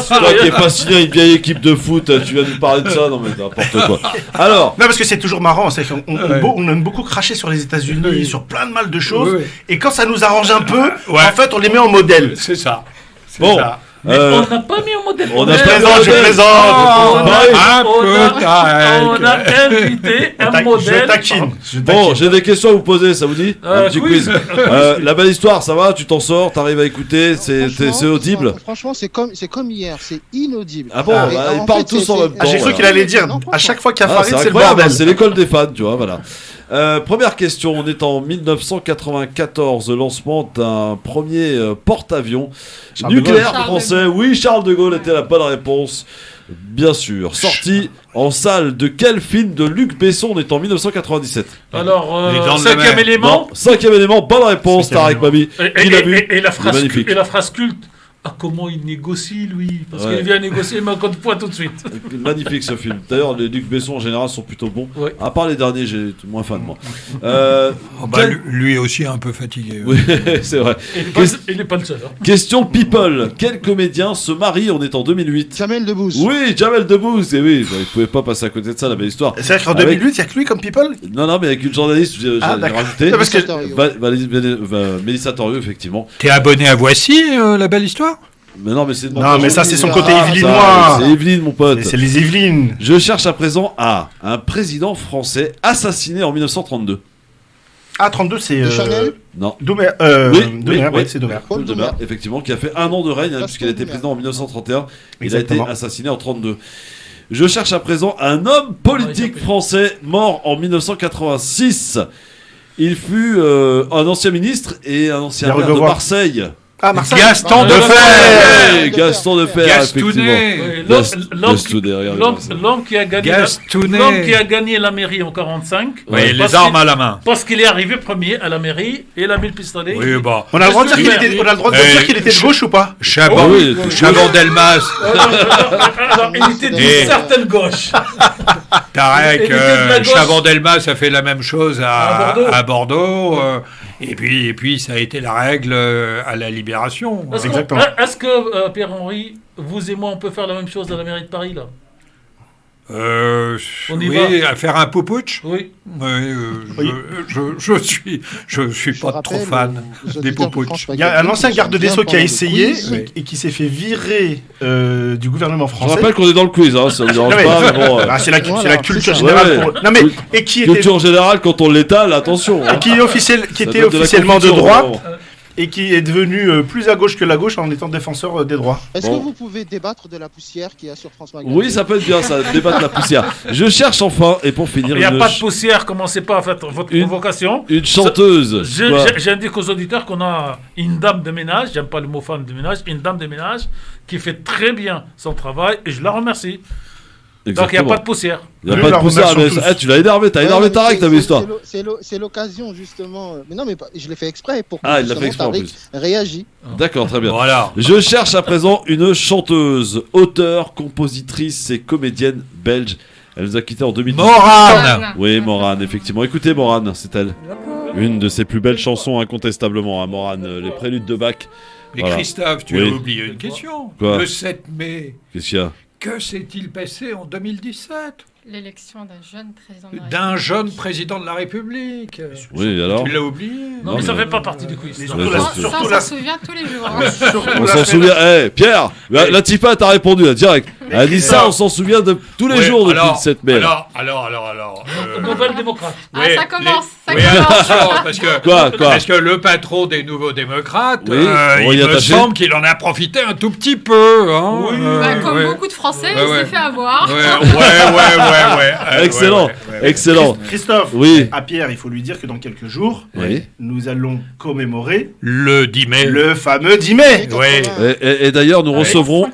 Toi qui es fasciné à une vieille équipe de foot, tu viens nous parler de ça? Non, mais n'importe quoi. Alors. Non, parce que c'est toujours marrant. C'est qu'on aime beaucoup cracher sur les États-Unis, sur plein de mal de choses. Et quand ça nous arrange un peu, en fait, on les met en modèle. C'est ça. Bon. Mais on n'a pas mis en modèle. Je plaisante. On a invité un modèle. Je taquine. Bon, j'ai des questions à vous poser, ça vous dit? Un petit quiz. La belle histoire, ça va? Tu t'en sors? T'arrives à écouter? C'est audible? Franchement, c'est comme hier, c'est inaudible. Ah bon? Ils parlent tous en même temps. J'ai cru qu'il allait dire, à chaque fois qu'il y a Farid, c'est le incroyable, bordel. c'est l'école des fans, tu vois, voilà. Première question, on est en 1994, lancement d'un premier porte-avions nucléaire français. Oui, Charles de Gaulle était la bonne réponse. Bien sûr. Sorti en salle de quel film de Luc Besson? On est en 1997. Alors, 5e élément. 5e élément, bonne réponse, Tarek Babi. Et la phrase culte comment il négocie, lui. Parce qu'il vient négocier, il met un coup de poing tout de suite. Magnifique ce film. D'ailleurs, les Luc Besson en général sont plutôt bons. Ouais. À part les derniers, j'ai moins fan de moi. Lui aussi un peu fatigué. Oui, c'est vrai. Il n'est pas le seul. Hein. Question people. Quel comédien se marie? On est en 2008. Jamel Debbouze. Oui, Jamel Debbouze. Et oui, il pouvait pas passer à côté de ça, la belle histoire. C'est-à-dire qu'en 2008, il n'y a que lui comme people? Non, mais avec une journaliste, j'ai rajouté. Parce que... Mélissa Torieux, effectivement. T'es abonné à Voici, la belle histoire? Mais non, mais c'est Non, mais ça, c'est son côté Ça, Yvelinois. c'est Evelyne, mon pote. C'est les Yvelines. Je cherche à présent à un président français assassiné en 1932. Ah, 32, c'est... De Chanel Non. Doumer. Oui, c'est Doumer. Paul Doumer, effectivement, qui a fait 1 an de règne, puisqu'il a été président en 1931. Il a été Exactement. assassiné en 32. Je cherche à présent un homme politique français mort en 1986. Il fut un ancien ministre et un ancien maire de Marseille. Ah, Marseille. Gaston Defferre. Gaston Defferre, Gastounet. L'homme qui a gagné Gastounet. l'homme qui a gagné la mairie en 45. Oui, parce les armes qu'il- à la main. Parce qu'il est arrivé premier à la mairie et il a mis le pistolet. Oui, bah. On a le droit de dire qu'il était de gauche ou pas? Chabon, Oui, Chabon Delmas. Alors, il était d'une certaine gauche. Tarek, Il était de la gauche. Chabon Delmas a fait la même chose À Bordeaux. Et puis, ça a été la règle à la Libération. Exactement. Est-ce que, Pierre-Henri, vous et moi, on peut faire la même chose à la mairie de Paris, là? On y oui, va. à faire un poupouche. Oui. Oui. Je suis pas trop fan des poupouches. Il y a un ancien garde des Sceaux qui a essayé Oui. et qui s'est fait virer du gouvernement Je français. rappelle qu'on est dans le quiz, hein, ça ne dérange Non, mais- pas, mais bon. Ah, c'est la Voilà, culture c'est ça. générale. Ouais, pour- Non mais et qui était Culture générale, quand on l'étale, attention. hein. qui Ça était donne de la officiellement de confusion, droite vraiment. et qui est devenu plus à gauche que la gauche en étant défenseur des droits. Est-ce Bon. que vous pouvez débattre de la poussière qu'il y a sur France Maghreb? Oui, ça peut être bien, ça, débattre la poussière. Je cherche enfin, et pour finir, Il n'y a une, pas de poussière, commencez pas à faire votre Une- provocation. une chanteuse. Quoi J'indique aux auditeurs qu'on a une dame de ménage, j'aime pas le mot femme de ménage, une dame de ménage qui fait très bien son travail et je la remercie. Donc il n'y a Exactement. pas de poussière. Il n'y a Nous pas la de poussière, mais remercions tous. tu l'as énervé, t'as énervé Tarek, ta histoire. C'est l'occasion, justement. Mais non, mais je l'ai fait exprès pour que Ah, il l'a fait justement, exprès en Tarek réagisse. D'accord, très bien. Voilà. Je cherche à présent une chanteuse, auteure, compositrice et comédienne belge. Elle nous a quittés en 2010. Morane. Oui, Morane, effectivement. Écoutez, Morane, c'est elle. Une de ses plus belles chansons, incontestablement, hein, Morane, les préludes de Bach. Mais Voilà. Christophe, tu Oui. as oublié une question. Quoi Le 7 mai, Qu'est-ce qu'il y a? que s'est-il passé en 2017 L'élection d'un jeune président de la d'un République. jeune président de la République? Oui, alors Tu l'as oublié? Non, Non, mais ça mais- fait pas partie du quiz. Mais ça. surtout Ouais, la- ça, Ça, c'est- surtout on la- s'en souvient tous les jours. hein. surtout On la s'en semaine- souvient. Eh, Pierre, la Tifa t'a répondu, là, direct. Elle a dit ça, on s'en souvient de tous les Ouais, jours depuis alors, le 7 mai. Alors. Nouvelle démocrate. Ah, ouais, ça commence, ça oui, commence. attention, Quoi parce que le patron des Nouveaux Démocrates, Oui, on y il est me attaché. semble qu'il en a profité un tout petit peu. Hein, Oui. Bah, comme ouais. beaucoup de Français, Ouais, il ouais. s'est fait avoir. Ouais. Excellent, ouais. excellent. Christophe, Oui. à Pierre, il faut lui dire que dans quelques jours, Oui. nous allons commémorer Le 10 mai. le fameux 10 mai. Ouais. Et d'ailleurs, nous Ouais. recevrons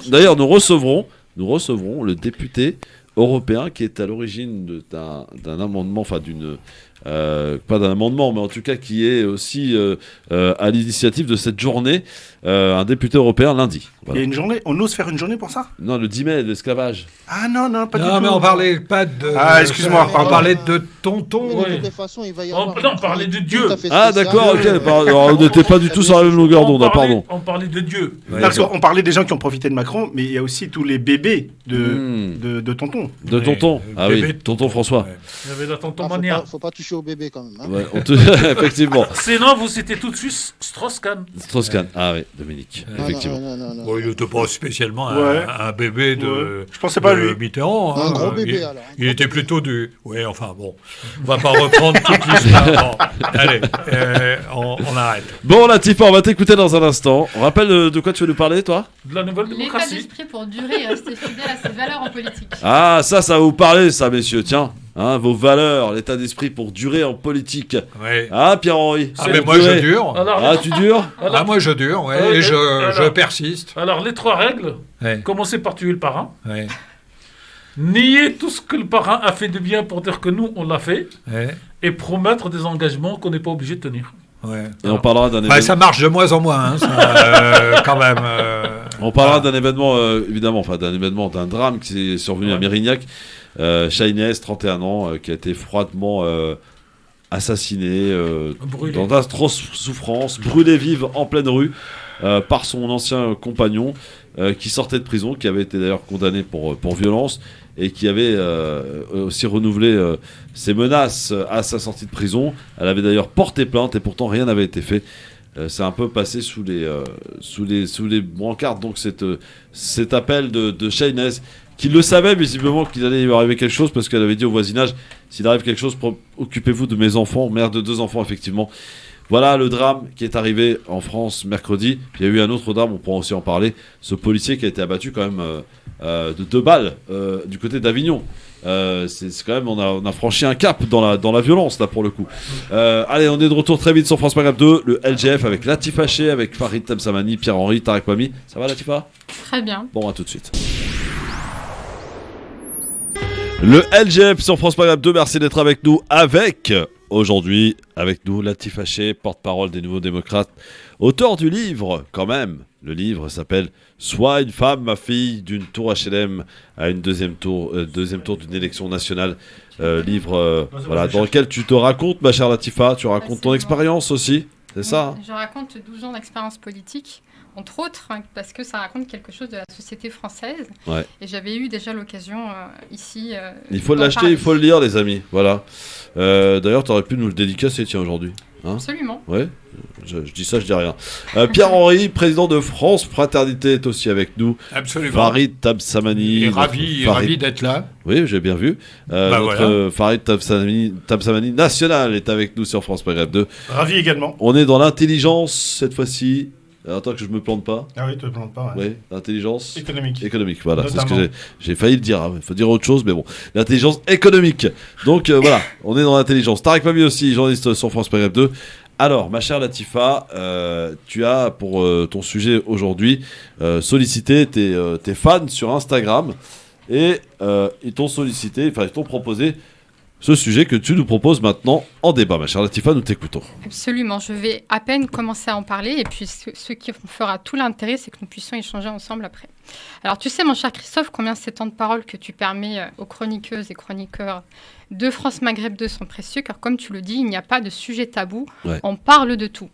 le député européen qui est à l'origine d'un amendement, enfin d'une pas d'un amendement, mais en tout cas qui est aussi à l'initiative de cette journée, un député européen lundi. Il Voilà. y a une journée, on ose faire une journée pour ça? Non, le 10 mai, l'esclavage. Ah non, pas du Non, tout. mais on parlait pas de. Ah, excuse-moi, On pardon. parlait de tonton. Mais de Oui. toutes les façons, il va y On- avoir. non, parler de Dieu. tout à fait Ah spécial. d'accord, ok. Alors, on n'était pas du tout sur la même longueur d'onde, pardon. On parlait de Dieu. Non, parce qu'on parlait des gens qui ont profité de Macron, mais il y a aussi tous les bébés Hmm. de tonton. De tonton. Ah bébé oui, de tonton François. Ouais. Il y avait la tonton Ah, Mania. faut pas toucher au bébé quand même. Hein. Ouais, effectivement. Sinon, vous citez tout de suite Strauss-Kahn. Strauss-Kahn. Ah oui, Dominique. Non, Effectivement. non. Bon, il n'était pas spécialement Ouais. un bébé de, Ouais. Je pensais pas à de lui. Mitterrand. Un hein. gros bébé, il, alors. il était plutôt du. Oui, enfin bon. On va pas reprendre toute l'histoire. Bon, allez, on arrête. Bon, Latifa, on va t'écouter dans un instant. On rappelle de quoi tu veux nous parler, toi? De la nouvelle L'état démocratie. d'esprit pour durer et rester fidèle à ses valeurs en politique. Ah, ça va vous parler, ça, messieurs. Tiens, hein, vos valeurs, l'état d'esprit pour durer en politique. Ouais. Ah, Pierre-Henri. Ah, pour mais moi, durer. je dure. Alors, Ah, tu dures? Ah, moi, je dure, ouais, et je alors- persiste. alors, les trois règles. Ouais. Commencer par tuer le parrain. Ouais. Nier tout ce que le parrain a fait de bien pour dire que nous, on l'a fait. Ouais. Et promettre des engagements qu'on n'est pas obligé de tenir. Ouais. Et on parlera d'un Bah, événement. ça marche de moins en moins, hein, ça, quand même. On parlera d'un événement, évidemment, enfin d'un drame qui est survenu à Mérignac. Chahinès, 31 ans, qui a été froidement assassiné dans d'atroces souffrances, brûlé vive en pleine rue par son ancien compagnon qui sortait de prison, qui avait été d'ailleurs condamné pour violence et qui avait aussi renouvelé ses menaces à sa sortie de prison. Elle avait d'ailleurs porté plainte et pourtant rien n'avait été fait. C'est un peu passé sous les brancards, donc cet appel de Chahinès, qui le savait visiblement qu'il allait y arriver quelque chose, parce qu'elle avait dit au voisinage, s'il arrive quelque chose, occupez-vous de mes enfants, mère de 2 enfants effectivement. Voilà le drame qui est arrivé en France mercredi. Puis il y a eu un autre drame, on pourra aussi en parler, ce policier qui a été abattu quand même de 2 balles du côté d'Avignon. C'est quand même, on a franchi un cap dans la violence là pour le coup. Allez, on est de retour très vite sur France Maghreb 2, le LGF avec Latif Haché, avec Farid Tabsamani, Pierre-Henri, Tarek Mami. Ça va Latifa ? Très bien. Bon, à tout de suite. Le LGF sur France Maghreb 2, merci d'être avec nous. Aujourd'hui, avec nous, Latif Haché, porte-parole des Nouveaux Démocrates, auteur du livre, quand même. Le livre s'appelle « Sois une femme, ma fille, d'une tour HLM à une deuxième tour d'une élection nationale ». Livre voilà, dans lequel tu te racontes, ma chère Latifa, tu racontes ton expérience aussi, c'est ça hein ? Je raconte 12 ans d'expérience politique, entre autres, parce que ça raconte quelque chose de la société française. Ouais. Et j'avais eu déjà l'occasion ici... il faut l'acheter, il faut le lire, les amis. Voilà. D'ailleurs, tu aurais pu nous le dédicacer, tiens, aujourd'hui. Hein ? Absolument. Ouais, je dis ça, je dis rien. Pierre-Henri, président de France Fraternité, est aussi avec nous. Absolument. Farid Tabsamani. Ravi d'être là. Oui, j'ai bien vu. Notre Farid Tabsamani national est avec nous sur France Maghreb 2. Ravi également. On est dans l'intelligence cette fois-ci. Attends que je me plante pas. Ah oui, tu te plantes pas. Ouais. Oui, l'intelligence économique, voilà. Notamment. C'est ce que j'ai failli le dire. Il faut dire autre chose, mais bon. L'intelligence économique. Donc voilà, on est dans l'intelligence. Tarek Mami aussi, journaliste sur France Maghreb 2. Alors, ma chère Latifa, tu as pour ton sujet aujourd'hui sollicité tes fans sur Instagram et ils t'ont sollicité, enfin ils t'ont proposé ce sujet que tu nous proposes maintenant en débat. Ma chère Latifa, nous t'écoutons. Absolument, je vais à peine commencer à en parler et puis ce qui fera tout l'intérêt, c'est que nous puissions échanger ensemble après. Alors tu sais, mon cher Christophe, combien ces temps de parole que tu permets aux chroniqueuses et chroniqueurs de France Maghreb 2 sont précieux, car comme tu le dis, il n'y a pas de sujet tabou, on parle de tout.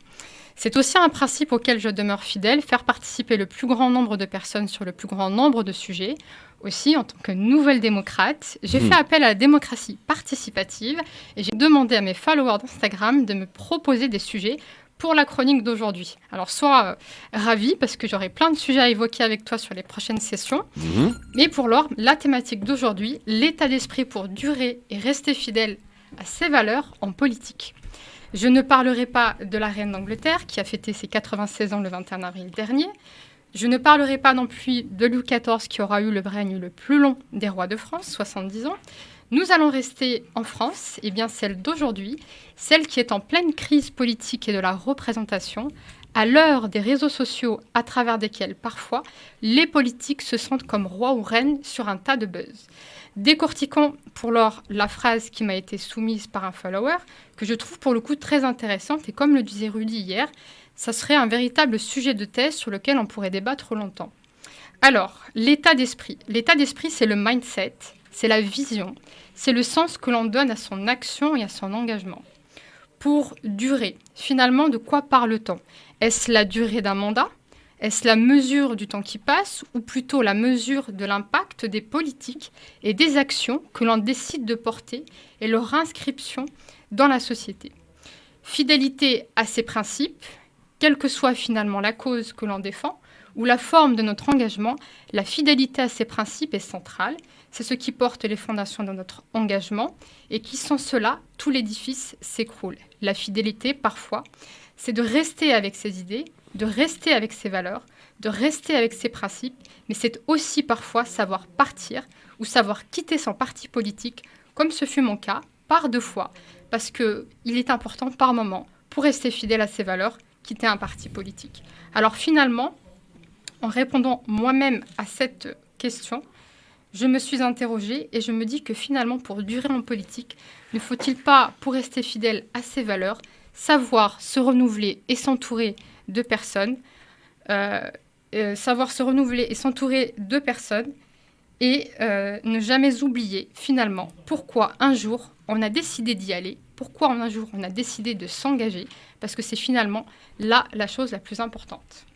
C'est aussi un principe auquel je demeure fidèle, faire participer le plus grand nombre de personnes sur le plus grand nombre de sujets. Aussi, en tant que nouvelle démocrate, j'ai fait appel à la démocratie participative et j'ai demandé à mes followers d'Instagram de me proposer des sujets pour la chronique d'aujourd'hui. Alors, sois ravi parce que j'aurai plein de sujets à évoquer avec toi sur les prochaines sessions. Et pour l'heure, la thématique d'aujourd'hui, l'état d'esprit pour durer et rester fidèle à ses valeurs en politique. Je ne parlerai pas de la reine d'Angleterre qui a fêté ses 96 ans le 21 avril dernier. Je ne parlerai pas non plus de Louis XIV qui aura eu le règne le plus long des rois de France, 70 ans. Nous allons rester en France, et bien celle d'aujourd'hui, celle qui est en pleine crise politique et de la représentation, à l'heure des réseaux sociaux à travers desquels parfois les politiques se sentent comme rois ou reines sur un tas de buzz. Décortiquons pour l'heure la phrase qui m'a été soumise par un follower, que je trouve pour le coup très intéressante, et comme le disait Rudy hier, ça serait un véritable sujet de thèse sur lequel on pourrait débattre longtemps. Alors, l'état d'esprit. L'état d'esprit, c'est le mindset, c'est la vision, c'est le sens que l'on donne à son action et à son engagement. Pour durer, finalement, de quoi parle-t-on ? Est-ce la durée d'un mandat ? Est-ce la mesure du temps qui passe, ou plutôt la mesure de l'impact des politiques et des actions que l'on décide de porter et leur inscription dans la société ? Fidélité à ses principes, quelle que soit finalement la cause que l'on défend, ou la forme de notre engagement, la fidélité à ces principes est centrale. C'est ce qui porte les fondations de notre engagement, et qui sans cela, tout l'édifice s'écroule. La fidélité, parfois, c'est de rester avec ses idées, de rester avec ses valeurs, de rester avec ses principes, mais c'est aussi parfois savoir partir ou savoir quitter son parti politique, comme ce fut mon cas, par 2 fois, parce qu'il est important par moment, pour rester fidèle à ses valeurs, quitter un parti politique. Alors finalement, en répondant moi-même à cette question, je me suis interrogée et je me dis que finalement, pour durer en politique, ne faut-il pas, pour rester fidèle à ses valeurs, savoir se renouveler et s'entourer de personnes savoir se renouveler et s'entourer de personnes et ne jamais oublier finalement pourquoi un jour on a décidé d'y aller, pourquoi un jour on a décidé de s'engager, parce que c'est finalement là la chose la plus importante.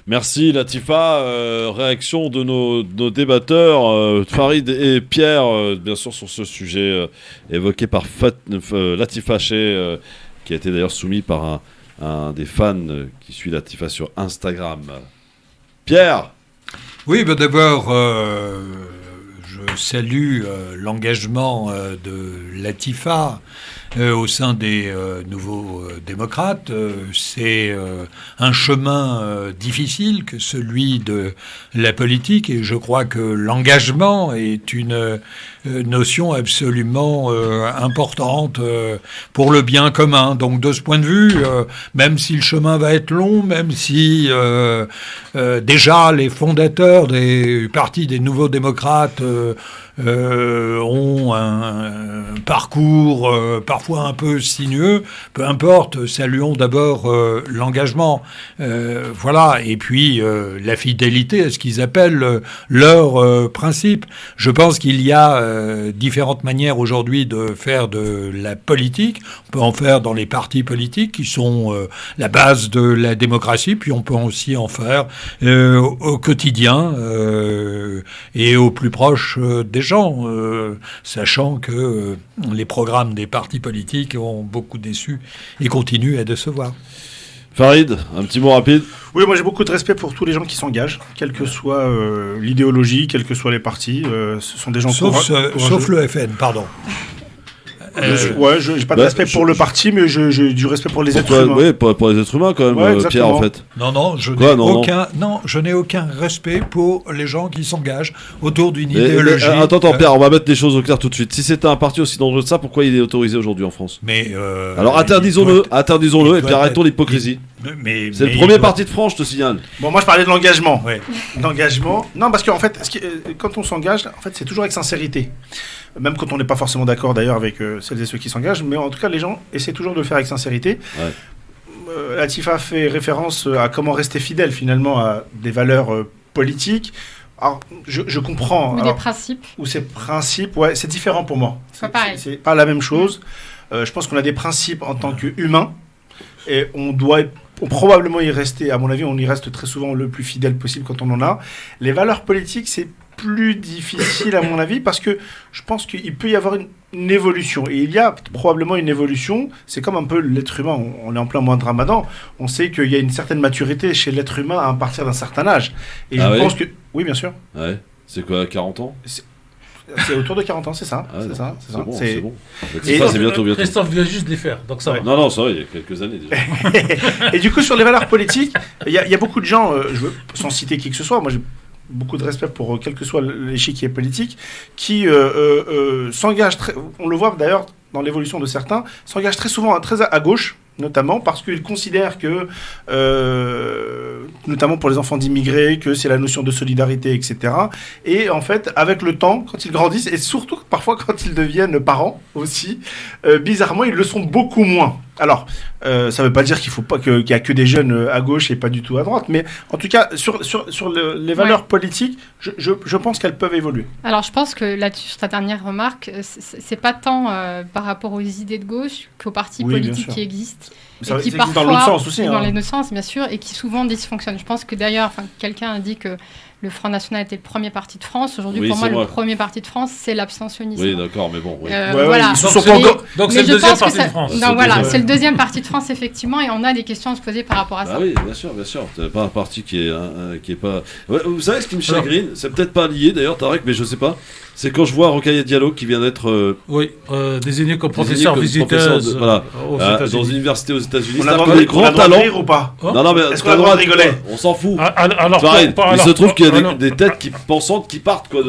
Merci Latifa. Réaction de nos débatteurs, Farid et Pierre, bien sûr, sur ce sujet évoqué par Latifa Sheh, qui a été d'ailleurs soumis par un des fans qui suit Latifa sur Instagram. Pierre. Oui, d'abord, je salue l'engagement de Latifa au sein des nouveaux démocrates. C'est un chemin difficile que celui de la politique, et je crois que l'engagement est une notion absolument importante pour le bien commun. Donc de ce point de vue, même si le chemin va être long, même si déjà les fondateurs des partis des nouveaux démocrates ont un parcours parfois un peu sinueux, peu importe, saluons d'abord l'engagement, voilà, et puis la fidélité à ce qu'ils appellent leurs principes. Je pense qu'il y a différentes manières aujourd'hui de faire de la politique. On peut en faire dans les partis politiques qui sont la base de la démocratie, puis on peut aussi en faire au quotidien et au plus proche des gens, sachant que les programmes des partis politiques ont beaucoup déçu et continuent à décevoir. Farid, un petit mot rapide. Oui, moi j'ai beaucoup de respect pour tous les gens qui s'engagent, quelle que soit l'idéologie, quels que soient les partis. Ce sont des gens courageux. Sauf le FN, pardon. J'ai pas de respect pour le parti, mais j'ai du respect pour les êtres humains. Oui, pour les êtres humains quand même, Pierre, en fait. Non, je n'ai aucun respect pour les gens qui s'engagent autour d'une idéologie. Attends, Pierre, on va mettre les choses au clair tout de suite. Si c'était un parti aussi dangereux que ça, pourquoi il est autorisé aujourd'hui en France ? Alors interdisons-le, et puis arrêtons l'hypocrisie. C'est le premier parti de France, je te signale. Bon, moi je parlais de l'engagement. Ouais. L'engagement. Non, parce qu'en fait, quand on s'engage, en fait, c'est toujours avec sincérité. Même quand on n'est pas forcément d'accord d'ailleurs avec celles et ceux qui s'engagent, mais en tout cas, les gens essaient toujours de le faire avec sincérité. Ouais. Latifa fait référence à comment rester fidèle finalement à des valeurs politiques. Alors, je comprends. Ou des principes. Ou ces principes, ouais, c'est différent pour moi. C'est pas pareil. C'est pas la même chose. Je pense qu'on a des principes en tant qu'humains et on doit probablement y rester. À mon avis, on y reste très souvent le plus fidèle possible quand on en a. Les valeurs politiques, c'est plus difficile à mon avis parce que je pense qu'il peut y avoir une évolution et il y a probablement une évolution. C'est comme un peu l'être humain, on est en plein mois de Ramadan, on sait qu'il y a une certaine maturité chez l'être humain à partir d'un certain âge et je pense que... Oui, bien sûr. Ouais. C'est quoi, 40 ans ? C'est autour de 40 ans, c'est ça. C'est bon. Et c'est bientôt. Christophe vient juste de les faire, donc ça va. Non, ça va, il y a quelques années déjà. Et du coup, sur les valeurs politiques, il y a beaucoup de gens, sans citer qui que ce soit, moi j'ai beaucoup de respect pour quel que soit l'échiquier politique, qui s'engagent, on le voit d'ailleurs dans l'évolution de certains, s'engagent très souvent très à gauche, notamment parce qu'ils considèrent que, notamment pour les enfants d'immigrés, que c'est la notion de solidarité, etc. Et en fait, avec le temps, quand ils grandissent, et surtout parfois quand ils deviennent parents aussi, bizarrement, ils le sont beaucoup moins. Alors, ça ne veut pas dire qu'il y a que des jeunes à gauche et pas du tout à droite, mais en tout cas, sur les valeurs politiques, je pense qu'elles peuvent évoluer. Alors, je pense que là-dessus, sur ta dernière remarque, c'est pas tant par rapport aux idées de gauche qu'aux partis politiques qui existent. Ça et qui existe parfois, dans l'autre sens aussi. Dans les deux sens, bien sûr, et qui souvent dysfonctionnent. Je pense que d'ailleurs, quelqu'un a dit que le Front National était le premier parti de France. Aujourd'hui, pour moi, le premier parti de France, c'est l'abstentionnisme. Oui, d'accord, mais bon. Oui. Voilà. Donc c'est le deuxième parti de France. Donc voilà, c'est le deuxième parti de France, effectivement, et on a des questions à se poser par rapport à ça. Oui, bien sûr. C'est pas un parti qui est pas... Ouais, vous savez ce qui me chagrine, c'est peut-être pas lié d'ailleurs, Tarek, mais je sais pas. C'est quand je vois Rokhaya Diallo qui vient d'être désigné comme professeur visiteuse dans une université aux États-Unis. On a droit de grands talents ou pas? Non, mais est-ce qu'on a le droit de rigoler? On s'en fout. Alors, il se trouve qu'il y a des têtes qui pensantes qui partent quoi.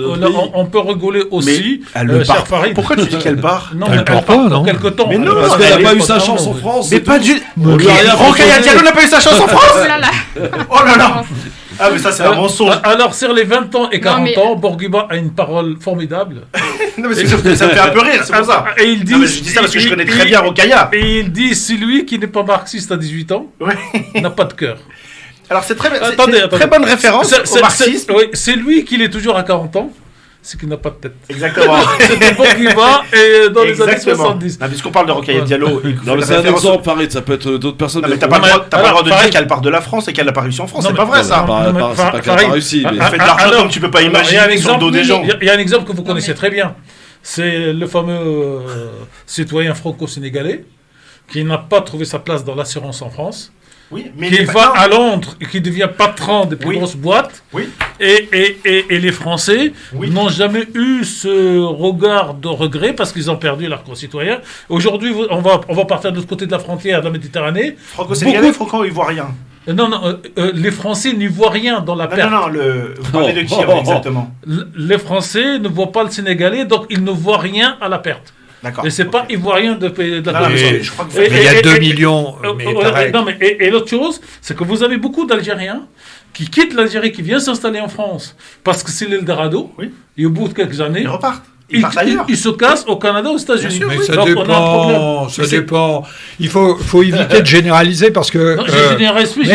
On peut rigoler aussi. Mais elle ne part pas. Pourquoi tu dis qu'elle part? Non, elle part pas, non. Quelque temps. Mais non, parce qu'elle n'a pas eu sa chance en France. Mais pas du. Rokhaya Diallo n'a pas eu sa chance en France. Oh là là. Ah, mais ça, c'est un mensonge. Alors, sur les 20 ans et 40 ans, Bourguiba a une parole formidable. Non, mais ça me fait un peu rire, c'est pour ça. Et il dit, je dis ça parce que je connais très bien Rokhaya. Et il dit celui qui n'est pas marxiste à 18 ans n'a pas de cœur. Alors c'est très, Attendez. très bonne référence au marxisme. Oui, c'est lui qui l'est toujours à 40 ans. C'est qu'il n'a pas de tête. Exactement. C'est l'époque qui va et dans les années Exactement. 70. Non, puisqu'on parle de Rokhaya Diallo. Non, mais c'est un exemple, Farid, ça peut être d'autres personnes. Non, mais t'as pas le droit de dire qu'elle part de la France et qu'elle n'a pas réussi en France. C'est pas vrai, ça. C'est pas qu'elle a pas réussi. Elle fait de l'argent comme tu peux pas imaginer sur le dos des gens. Il y a un exemple que vous connaissez très bien. C'est le fameux citoyen franco-sénégalais qui n'a pas trouvé sa place dans l'assurance en France. Oui, mais qui va à Londres et qui devient patron des plus grosses boîtes. Oui. Et les Français n'ont jamais eu ce regard de regret parce qu'ils ont perdu leurs concitoyens. Aujourd'hui, on va partir de l'autre côté de la frontière de la Méditerranée. Franco-sénégalais, franco-ivoirien. Non, les Français n'y voient rien dans la perte. Non, vous parlez de qui exactement? Les Français ne voient pas le Sénégalais, donc ils ne voient rien à la perte. D'accord. Et c'est pas ivoirien de la je crois que il y a 2 millions. Et l'autre chose, c'est que vous avez beaucoup d'Algériens qui quittent l'Algérie, qui viennent s'installer en France parce que c'est l'Eldorado. Oui. Et au bout de quelques années, ils repartent. Ils se cassent au Canada, aux États-Unis. Mais ça dépend. Ça dépend. Il faut éviter de généraliser parce que. Non, je généralise plus.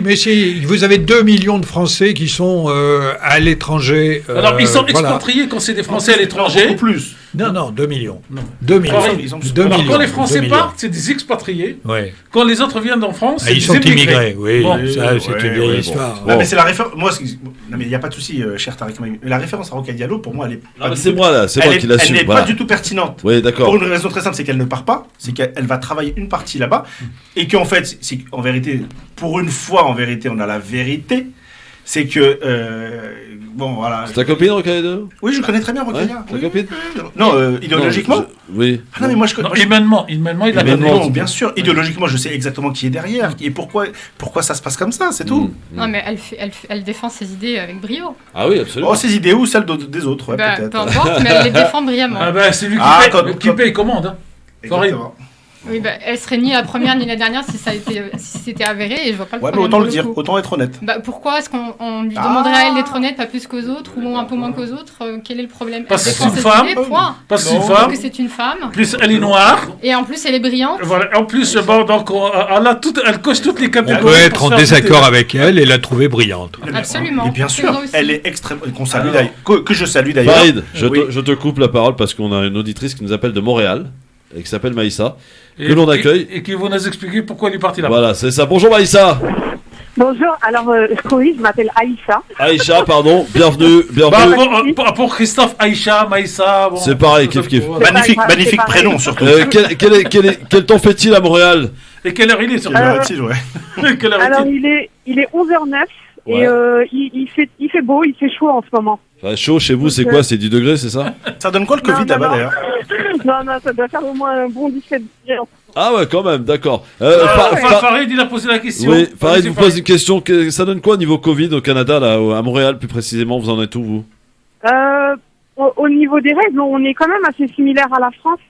Mais si, vous avez 2 millions de Français qui sont à l'étranger. Alors ils sont expatriés quand c'est des Français à l'étranger. Beaucoup plus. Non, 2 millions. Non. 2 millions. Alors, quand les Français partent, c'est des expatriés. Ouais. Quand les autres viennent en France, c'est ils des sont immigrés. Oui, bon. ça, c'est une vieille histoire. Non, mais c'est la référence. Moi, non, mais il n'y a pas de souci, cher Tariq Maïm. La référence à Rokhaya Diallo, pour moi, elle est. Non, mais c'est moi là, c'est moi qui l'assume. Elle n'est pas du tout pertinente. Oui, d'accord. Pour une raison très simple, c'est qu'elle ne part pas, c'est qu'elle va travailler une partie là-bas, et qu'en fait, c'est en vérité, pour une fois, en vérité, on a la vérité. C'est que bon voilà. C'est ta copine Rokhaya Diallo? Oui, je connais très bien Rokhaya. Ta copine? Non, idéologiquement. Oui. Ah non, mais moi je connais. Humainement, il a humainement, bien sûr. Idéologiquement, je sais exactement qui est derrière et pourquoi ça se passe comme ça, c'est tout. Non, mais elle défend ses idées avec brio. Ah oui, absolument. Oh, ses idées ou celles des autres, peut-être. Peu importe, mais elle les défend brillamment. Ah ben, c'est lui qui paye commande. Hein. Exactement. Oui, elle serait ni la première ni la dernière si c'était avéré et je vois pas le problème. Mais autant le dire, autant être honnête. Pourquoi est-ce qu'on lui demanderait à elle d'être honnête, pas plus qu'aux autres ou un peu moins qu'aux autres? Quel est le problème? Parce que c'est une femme. Parce que c'est une femme. Plus elle est noire. Et en plus elle est brillante. Voilà. En plus, donc elle coche toutes les catégories. On peut être en désaccord avec elle et la trouver brillante. Absolument. Et bien sûr, elle est extrêmement. Que je salue d'ailleurs. Farid, je te coupe la parole parce qu'on a une auditrice qui nous appelle de Montréal. Et qui s'appelle Maïssa, que l'on accueille. Et qui va nous expliquer pourquoi elle est partie là-bas. Voilà, c'est ça. Bonjour Maïssa. Bonjour, alors oui, je m'appelle Aïcha. Aïcha, pardon, bienvenue. Pour Christophe, Aïcha, Maïssa. Bon, c'est pareil, kiff. Magnifique prénom surtout. Quel temps fait-il à Montréal? Et quelle heure il est surtout? Alors il est 11h09 et il fait beau, il fait chaud en ce moment. Chaud chez vous, c'est quoi? C'est 10 degrés, c'est ça? Ça donne quoi le Covid là-bas d'ailleurs? Non, ça doit faire au moins un bon 17 degrés. Ah ouais, quand même, d'accord. Farid, il a posé la question. Oui, Farid vous pose une question. Ça donne quoi au niveau Covid au Canada, là, à Montréal plus précisément? Vous en êtes où, vous? Au niveau des règles, on est quand même assez similaire à la France.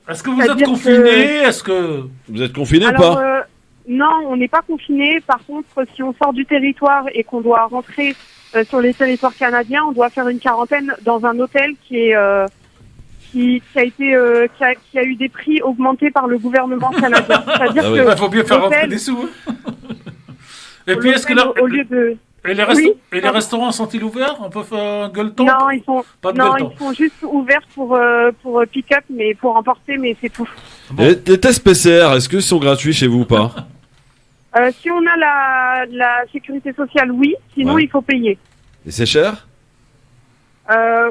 Est-ce que vous êtes confiné? Est-ce que vous êtes confiné ou pas? Non, on n'est pas confiné. Par contre, si on sort du territoire et qu'on doit rentrer sur les territoires canadiens, on doit faire une quarantaine dans un hôtel qui a eu des prix augmentés par le gouvernement canadien. C'est-à-dire que il faut bien faire rentrer des sous. Et puis est-ce que là, au lieu de les restaurants sont-ils ouverts? On peut faire un gueuleton? Non, ils sont juste ouverts pour pick-up, mais pour emporter, mais c'est tout. Bon. Les tests PCR, est-ce que sont gratuits chez vous ou pas? Si on a la sécurité sociale, oui. Sinon, il faut payer. Et c'est cher?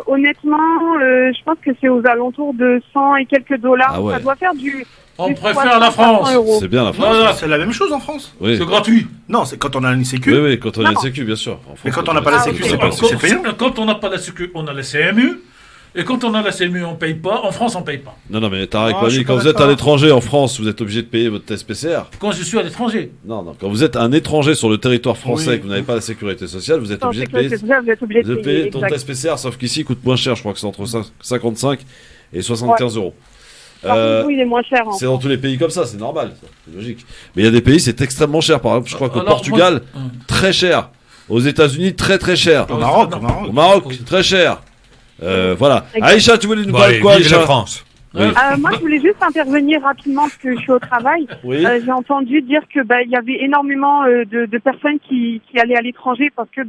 Honnêtement, je pense que c'est aux alentours de 100 et quelques dollars. Ah ouais. Ça doit faire du... On préfère la France. C'est bien la France. C'est la même chose en France. Oui. C'est gratuit. Non, c'est quand on a une sécu. Oui, quand on a une sécu, bien sûr. Mais quand on n'a pas la sécu, c'est payant. Quand on n'a pas la sécu, on a la CMU. Et quand on a la CMU, on paye pas. En France, on paye pas. Non, mais Tariq Mani, quand vous êtes à l'étranger en France, vous êtes obligé de payer votre test PCR. Quand je suis à l'étranger. Non, quand vous êtes un étranger sur le territoire français et que vous n'avez pas la sécurité sociale, vous êtes obligé de payer ton test PCR, sauf qu'ici, il coûte moins cher. Je crois que c'est entre 55 et 75 euros. Il est moins cher. C'est dans tous les pays comme ça, c'est normal, c'est logique. Mais il y a des pays, c'est extrêmement cher. Par exemple, je crois qu'au Portugal, très cher. Aux États-Unis, très très cher. Au Maroc, très cher. Voilà. Aïcha, tu voulais nous parler de quoi, Vive Aïcha? la France. Oui. Moi, je voulais juste intervenir rapidement parce que je suis au travail. Oui. J'ai entendu dire que il y avait énormément de personnes qui allaient à l'étranger parce que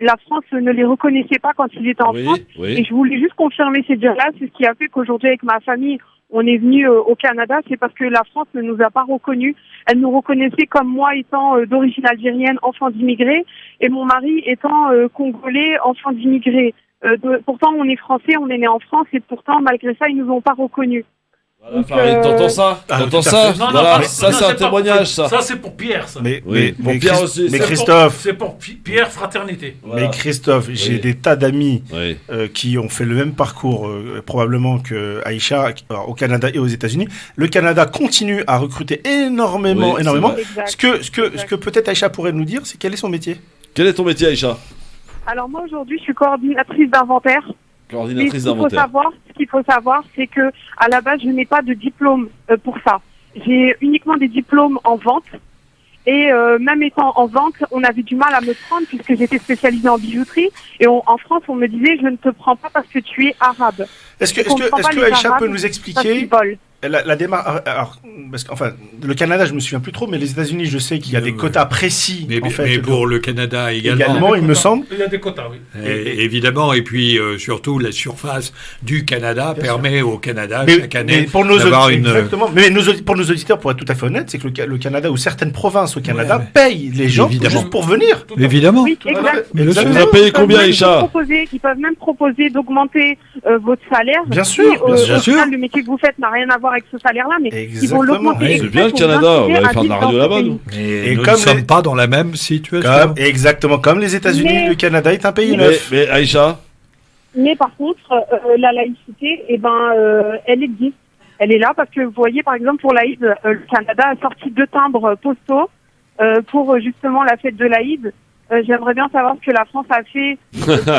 la France ne les reconnaissait pas quand ils étaient en France. Oui. Et je voulais juste confirmer ces dires-là. C'est ce qui a fait qu'aujourd'hui, avec ma famille, on est venu au Canada. C'est parce que la France ne nous a pas reconnus. Elle nous reconnaissait comme moi étant d'origine algérienne, enfant d'immigrés, et mon mari étant congolais, enfant d'immigrés. Pourtant, on est français, on est né en France, et pourtant, malgré ça, ils nous ont pas reconnus. Voilà, Farid, t'entends ça? Ah, T'entends tout à ça? fait. Non, Voilà, non, ça non, c'est un pas- témoignage, ça. Ça, c'est pour Pierre, ça. Oui, pour Pierre aussi. Mais C'est Christophe, C'est pour Pierre Fraternité. Voilà. mais Christophe, j'ai Oui. des tas d'amis Oui. qui ont fait le même parcours probablement que Aïcha au Canada et aux États-Unis. Le Canada continue à recruter énormément, Oui, énormément. c'est Exact. Ce que peut-être Aïcha pourrait nous dire, c'est quel est son métier. Quel est ton métier, Aïcha? Alors moi, aujourd'hui, je suis coordinatrice d'inventaire. Mais Coordinatrice ce d'inventaire. qu'il faut savoir, c'est que à la base, je n'ai pas de diplôme pour ça. J'ai uniquement des diplômes en vente. Et même étant en vente, on avait du mal à me prendre puisque j'étais spécialisée en bijouterie. Et en France, on me disait, je ne te prends pas parce que tu es arabe. Est-ce que les Aïcha Arabes peut nous Parce expliquer qu'ils volent. la démarche? Alors, parce qu'enfin, le Canada, je me souviens plus trop, mais les États-Unis, je sais qu'il y a des quotas précis. Mais, en fait, mais pour le Canada également. également, il me semble. Il y a des quotas, oui. Évidemment, et puis surtout la surface du Canada permet au Canada Mais, chaque année mais pour nos d'avoir auditeurs, une. exactement. Mais pour nos auditeurs, pour être tout à fait honnête, c'est que le Canada ou certaines provinces au Canada Ouais. payent les gens Évidemment. juste pour venir. Tout à fait. Évidemment. Oui, exact. Mais Ça vous a payé combien, Aïcha? Ils peuvent même proposer d'augmenter votre salaire. Bien Si, sûr, bien au sûr. final, le métier que vous faites n'a rien à voir avec ce salaire-là, mais ils vont Exactement. l'augmenter. Oui, c'est exprès bien le pour Canada, vous on va inciter à faire de la vivre radio dans ce là-bas, pays. nous. Mais Et nous comme ne sommes les- pas dans la même situation. Exactement, comme les États-Unis, Mais- le Canada est un pays Mais, neuf. mais Aïcha, Mais par contre, la laïcité, elle existe. Elle est là parce que vous voyez, par exemple, pour l'Aïd, le Canada a sorti 2 timbres postaux pour justement la fête de l'Aïd. J'aimerais bien savoir ce que la France a fait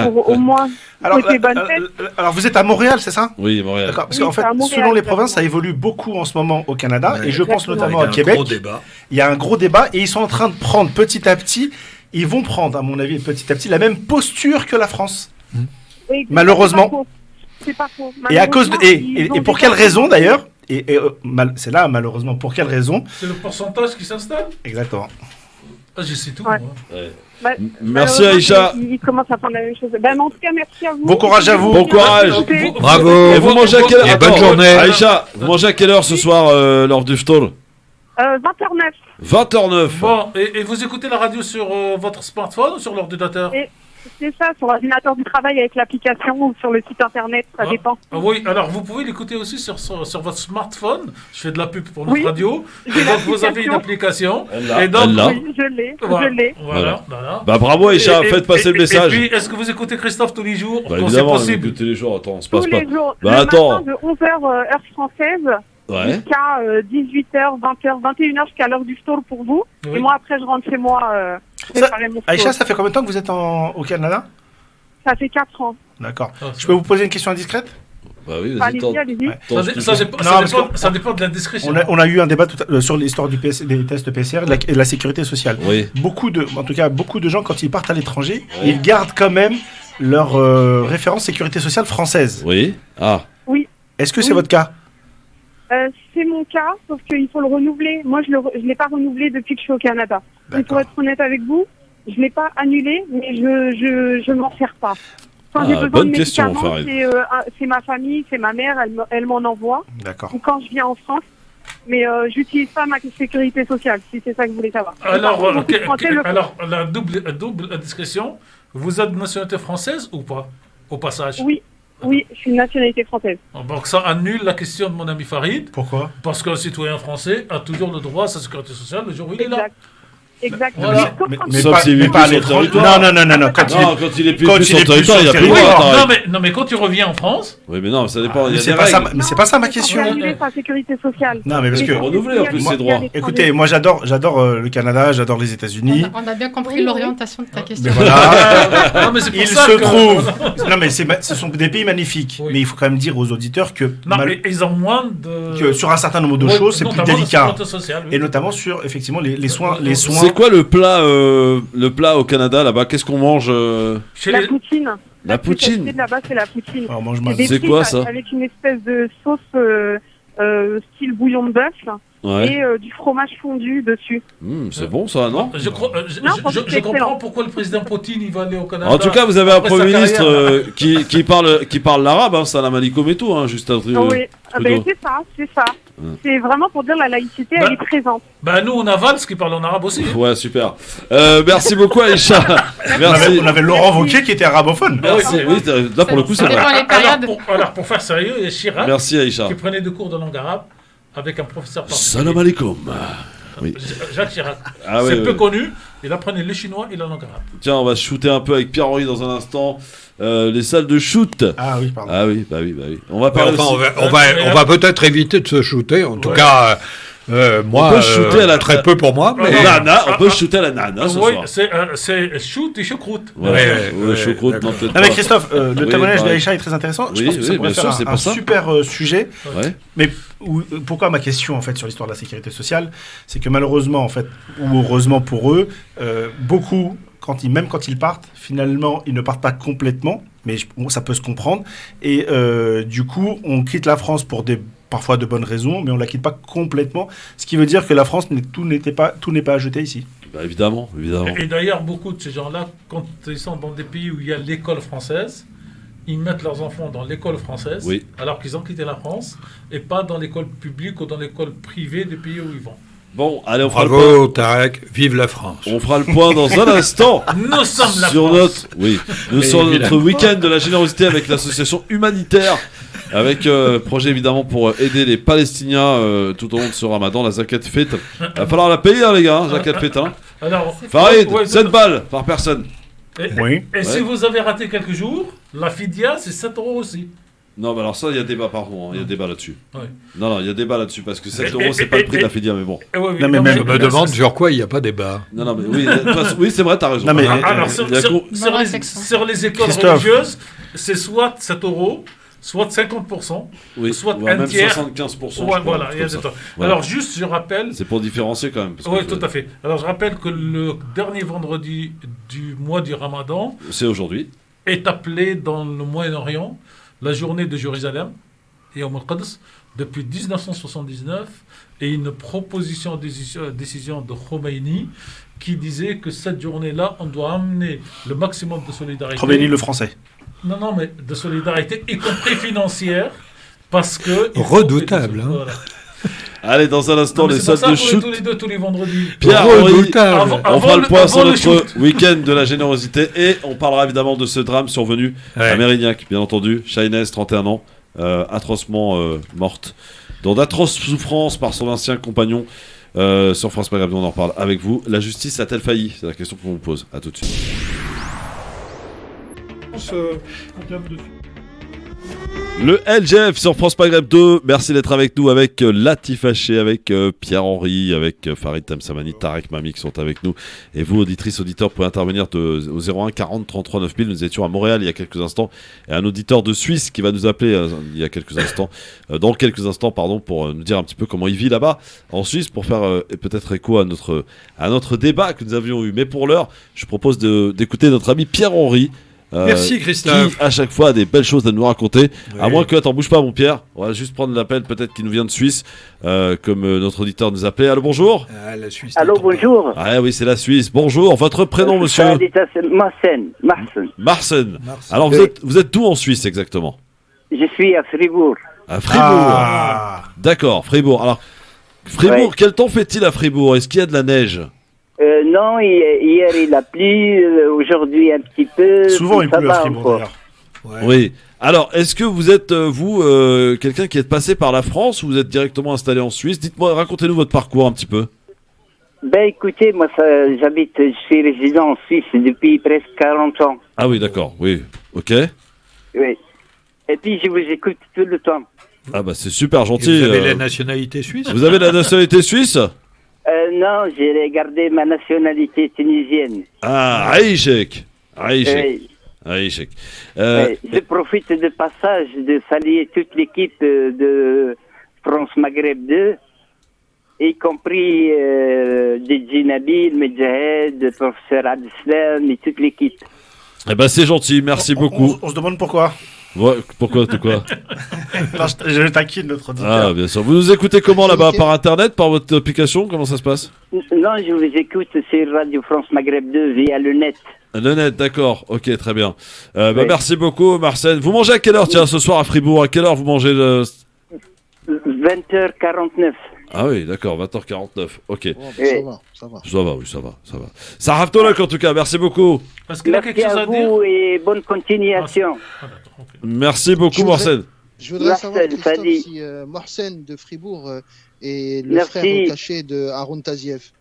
pour au moins Alors, souhaiter bonne fête. alors, vous êtes à Montréal, c'est ça? oui, Montréal. D'accord, parce Oui, qu'en fait, c'est à Montréal, selon les exactement. provinces, ça évolue beaucoup en ce moment au Canada, Ouais. et je pense Exactement. notamment Avec à un Québec. gros débat. Il y a un gros débat, et ils sont en train de prendre petit à petit, ils vont prendre, à mon avis, petit à petit, la même posture que la France. Oui, Malheureusement. C'est pas faux. Et à cause de, Ils ont et pour déjà- quelle raison d'ailleurs? C'est là, malheureusement, pour quelle raison? C'est le pourcentage qui s'installe. Exactement. Ah, je sais tout. Ouais. moi. Ouais. Bah, Merci malheureusement, Aïcha. Ils commencent à prendre la même chose. Ben, en tout cas, merci à vous. Bon courage à vous. Bon courage. Bravo. Et vous mangez à quelle heure? Et bonne Attends, journée. Aïcha, vous mangez à quelle heure ce soir lors du ftour? 20h09. 20h09. Bon, et vous écoutez la radio sur votre smartphone ou sur l'ordinateur? Et- C'est ça, sur l'ordinateur du travail avec l'application ou sur le site internet, ça Ah. dépend. Ah oui, alors vous pouvez l'écouter aussi sur votre smartphone. Je fais de la pub pour notre Oui, radio. j'ai Et donc vous avez une l'application. application. Elle l'a. Et donc, Elle l'a. Oui, je l'ai, Voilà. je l'ai. Voilà. Bah bravo Aïcha, Et- faites passer et- le message. Et puis, est-ce que vous écoutez Christophe tous les jours Bah quand c'est évidemment, possible? écoutez les jours, attends, on se Tous passe pas. les jours, Bah le attends. matin de 11h heure française Ouais. jusqu'à 18h, 20h, 21h jusqu'à l'heure du store pour vous. Oui. Et moi, après, je rentre chez moi préparer mon Aïcha, store. ça fait combien de temps que vous êtes au Canada? Ça fait 4 ans. D'accord. Ah, Je peux vous poser une question indiscrète? Bah oui, vas-y, Allez-y, tente. allez-y. Ouais. Tente, Ça, je te ça dis. dépend, Non, ça parce dépend- que- ça dépend de la discrétion. On a eu un débat sur l'histoire des tests PCR et de la sécurité sociale. Oui. En tout cas, beaucoup de gens, quand ils partent à l'étranger, Ouais. ils gardent quand même leur référence sécurité sociale française. Oui. Ah. Est-ce que c'est Oui. votre cas? C'est mon cas, sauf qu'il faut le renouveler. Moi, je ne l'ai pas renouvelé depuis que je suis au Canada. Et pour être honnête avec vous, je ne l'ai pas annulé, mais je m'en sers pas. Quand Ah, j'ai besoin bonne de question, médicaments, Farid. c'est ma famille, c'est ma mère, elle m'en envoie. D'accord. Ou quand je viens en France, mais j'utilise pas ma sécurité sociale, si c'est ça que vous voulez savoir. Alors, Par contre, beaucoup de Français le font. alors la double indiscrétion, vous êtes de nationalité française ou pas? Au passage. Oui, je suis de nationalité française. Donc ça annule la question de mon ami Farid, Pourquoi? parce qu'un citoyen français a toujours le droit à sa sécurité sociale le jour où il est là. Exactement. Voilà. Sauf s'il vit pas à plus sur le l'étranger. territoire. Non. Non, quand il est plus Quand sur il le est plus territoire, il n'y a sur plus le le droit. territoire. t'arrêtes. Non mais quand tu reviens en France, Oui, mais non, ça dépend. Il y Mais a c'est des pas ça, règles. mais c'est pas ça ma Faut question. annuler sa sécurité sociale. Non, mais parce Mais que quand renouveler, il en y a plus, des ses gens droits. à l'étranger- Écoutez, moi j'adore le Canada, j'adore les États-Unis. On a bien compris Oui, l'orientation de ta question. Mais voilà. non mais c'est pour Il ça se que- trouve. Non, mais ce sont des pays magnifiques. Oui. Mais il faut quand même dire aux auditeurs que, Non, mais ils ont moins de. que sur un certain nombre de Ouais, choses, c'est plus notamment la délicat. sécurité sociale, oui. Et notamment sur effectivement les soins. C'est quoi le plat au Canada là-bas? Qu'est-ce qu'on mange Chez La les- poutine. La poutine. spécialité de là-bas, c'est la poutine. On mange C'est mal. des C'est frites quoi, ça? avec une espèce de sauce style bouillon de bœuf Ouais. et du fromage fondu dessus. C'est bon ça, non? Je franchement, c'est comprends excellent. pourquoi le président Poutine il va aller au Canada. En tout cas, vous avez un après Premier sa ministre carrière. qui parle l'arabe, hein, Salam alaikum et tout, hein, juste un truc. Oui, Trudeau. c'est ça. C'est vraiment pour dire la laïcité, Bah, elle est présente. Bah nous on a Valls qui parle en arabe aussi. Ouais, super. Merci beaucoup, Aïcha. Merci. On avait Laurent Wauquiez qui était arabophone. Merci. Oui, là pour le coup, c'est Ça dépend vrai. les périodes. Alors pour faire sérieux, il y a Chirac Merci, Aïcha. qui prenait des cours de langue arabe avec un professeur particulier. Salam alaikum. Oui. Jacques Chirac. Ah C'est ouais, peu ouais. connu. Il apprenait le chinois et la langue arabe. Tiens, on va shooter un peu avec Pierre-Henri dans un instant. Les salles de shoot. Ah oui, pardon. Ah oui, bah oui. On va Mais parler enfin, aussi. on va peut-être éviter de se shooter. En tout Ouais. cas, moi, On peut shooter à la très peu pour moi. Mais... Nana, on peut shooter à la nana ce Oui, soir. c'est shoot et choucroute. Ouais, choucroute, non, peut-être Non mais pas. Christophe, le Oui, témoignage pareil. d'Aïcha est très intéressant. Je Oui, pense que ça oui, pourrait bien faire sûr, c'est un pour ça. super sujet. Ouais. Mais pourquoi ma question en fait sur l'histoire de la sécurité sociale, c'est que malheureusement en fait, ou heureusement pour eux, beaucoup même quand ils partent, finalement ils ne partent pas complètement, mais ça peut se comprendre. Et du coup, on quitte la France pour parfois de bonnes raisons, mais on la quitte pas complètement. Ce qui veut dire que la France tout n'est pas à jeter ici. Bah, évidemment. Et d'ailleurs, beaucoup de ces gens-là, quand ils sont dans des pays où il y a l'école française, ils mettent leurs enfants dans l'école française, Oui. alors qu'ils ont quitté la France, et pas dans l'école publique ou dans l'école privée des pays où ils vont. Bon, allez, on fera le Bravo, point. Tarek. Vive la France. On fera le point dans un instant. Nous sommes la sur France. sur notre week-end de la générosité avec l'association humanitaire, avec projet évidemment pour aider les Palestiniens tout au long de ce Ramadan. La zakat fête, il va falloir la payer, hein, les gars, zakat fête. Hein. Alors, Farid, ouais, 7 balles par personne. Oui. Et si vous avez raté quelques jours, la fidia, c'est 7 € aussi. Non, mais alors ça, il y a débat par contre, il y a débat là-dessus. Ouais. Non, il y a débat là-dessus parce que 7 euros, c'est pas le prix de la fidia, mais bon. Non, mais même- Je me demande sur quoi il n'y a pas débat. Non, mais oui, oui, c'est vrai, t'as raison. Non, mais- Alors, il y a sur les écoles Christophe. religieuses, c'est soit 7 € soit 50%, oui, soit ouais, un même tiers. 75%. Ouais, je crois, voilà, un truc il y a comme des ça. temps. Voilà. Alors, juste, je rappelle. C'est pour différencier quand même. Oui, tout à fait. Alors, je rappelle que le dernier vendredi du mois du Ramadan C'est aujourd'hui. est appelé dans le Moyen-Orient la journée de Jérusalem, Yom al-Quds, depuis 1979, et une proposition décision de Khomeini qui disait que cette journée-là, on doit amener le maximum de solidarité. Khomeini le français. Non, mais de solidarité, y compris financière, parce que... Redoutable, hein. Voilà. Allez, dans un instant, Non, mais les c'est pour salles de ça qu'on est shoot. tous les deux, tous les vendredis. Pierre, Redoutable. on fera le point sur avant le notre shoot. week-end de la générosité et on parlera évidemment de ce drame survenu Ouais. à Mérignac, bien entendu. Shainez, 31 ans, atrocement morte, dans d'atroces souffrances par son ancien compagnon. Sur France Maghreb, on en reparle avec vous. La justice a-t-elle failli? C'est la question qu'on vous pose. À tout de suite. Le LGF sur France Maghreb 2, merci d'être avec nous avec Latif Haché, avec Pierre-Henri, avec Farid Tamsamani, Tarek Mami qui sont avec nous. Et vous, auditrices, auditeurs, pouvez intervenir au 01 40 33 9000. Nous étions à Montréal il y a quelques instants. Et un auditeur de Suisse qui va nous appeler il y a quelques instants, pour nous dire un petit peu comment il vit là-bas en Suisse, pour faire peut-être écho à notre débat que nous avions eu. Mais pour l'heure, je propose d'écouter notre ami Pierre-Henri. Merci, Christophe. Qui à chaque fois a des belles choses à nous raconter. Oui. À moins que, attends, bouge pas mon Pierre. On va juste prendre l'appel peut-être qui nous vient de Suisse, comme notre auditeur nous appelait. Allô, bonjour. Ah, la Suisse. Allô, bonjour. Ah oui, c'est la Suisse. Bonjour. Votre prénom, monsieur? Marsen. Marsen. Alors vous êtes où en Suisse exactement? Je suis à Fribourg. À Fribourg. Ah. D'accord, Fribourg. Alors Fribourg, Ouais. quel temps fait-il à Fribourg? Est-ce qu'il y a de la neige? Non, hier il a plu, aujourd'hui un petit peu. Souvent il ça pleut à va Fribourg encore. d'ailleurs. Ouais. Oui. Alors, est-ce que vous êtes, quelqu'un qui est passé par la France ou vous êtes directement installé en Suisse? Dites-moi, racontez-nous votre parcours un petit peu. Ben écoutez, moi je suis résident en Suisse depuis presque 40 ans. Ah oui, d'accord, oui. Ok. Oui. Et puis je vous écoute tout le temps. Ah bah c'est super Et gentil. vous avez la nationalité suisse? Vous avez la nationalité suisse? Non, j'ai gardé ma nationalité tunisienne. Ah, Aïchek. Aïchek. Oui. Aïchek. Oui. Je profite de passage de saluer toute l'équipe de France Maghreb 2, y compris DJ Nabil, Medjahed, professeur Abdeslam et toute l'équipe. Eh ben c'est gentil, merci beaucoup. On se demande pourquoi. Ouais, pourquoi, tout quoi? Non, je taquine notre auditeur. Ah, bien sûr. Vous nous écoutez comment là-bas? Par internet, par votre application? Comment ça se passe? Non, je vous écoute sur Radio France Maghreb 2 via le net. Le net, d'accord. Ok, très bien. Merci beaucoup, Marcel. Vous mangez à quelle heure, tiens, ce soir à Fribourg? À quelle heure vous mangez 20h49. Ah oui, d'accord, 20h49. Ok. Oh, bah, ça va. Ça va. Ça Raftolok, en tout cas, merci beaucoup. Parce qu'il a Merci quelque chose à à dire. vous et bonne continuation. Merci beaucoup, Marcel. Je voudrais Marcel, savoir, Christophe, salut. si Mohsen de Fribourg est le Merci. frère caché de Haroun Taziev.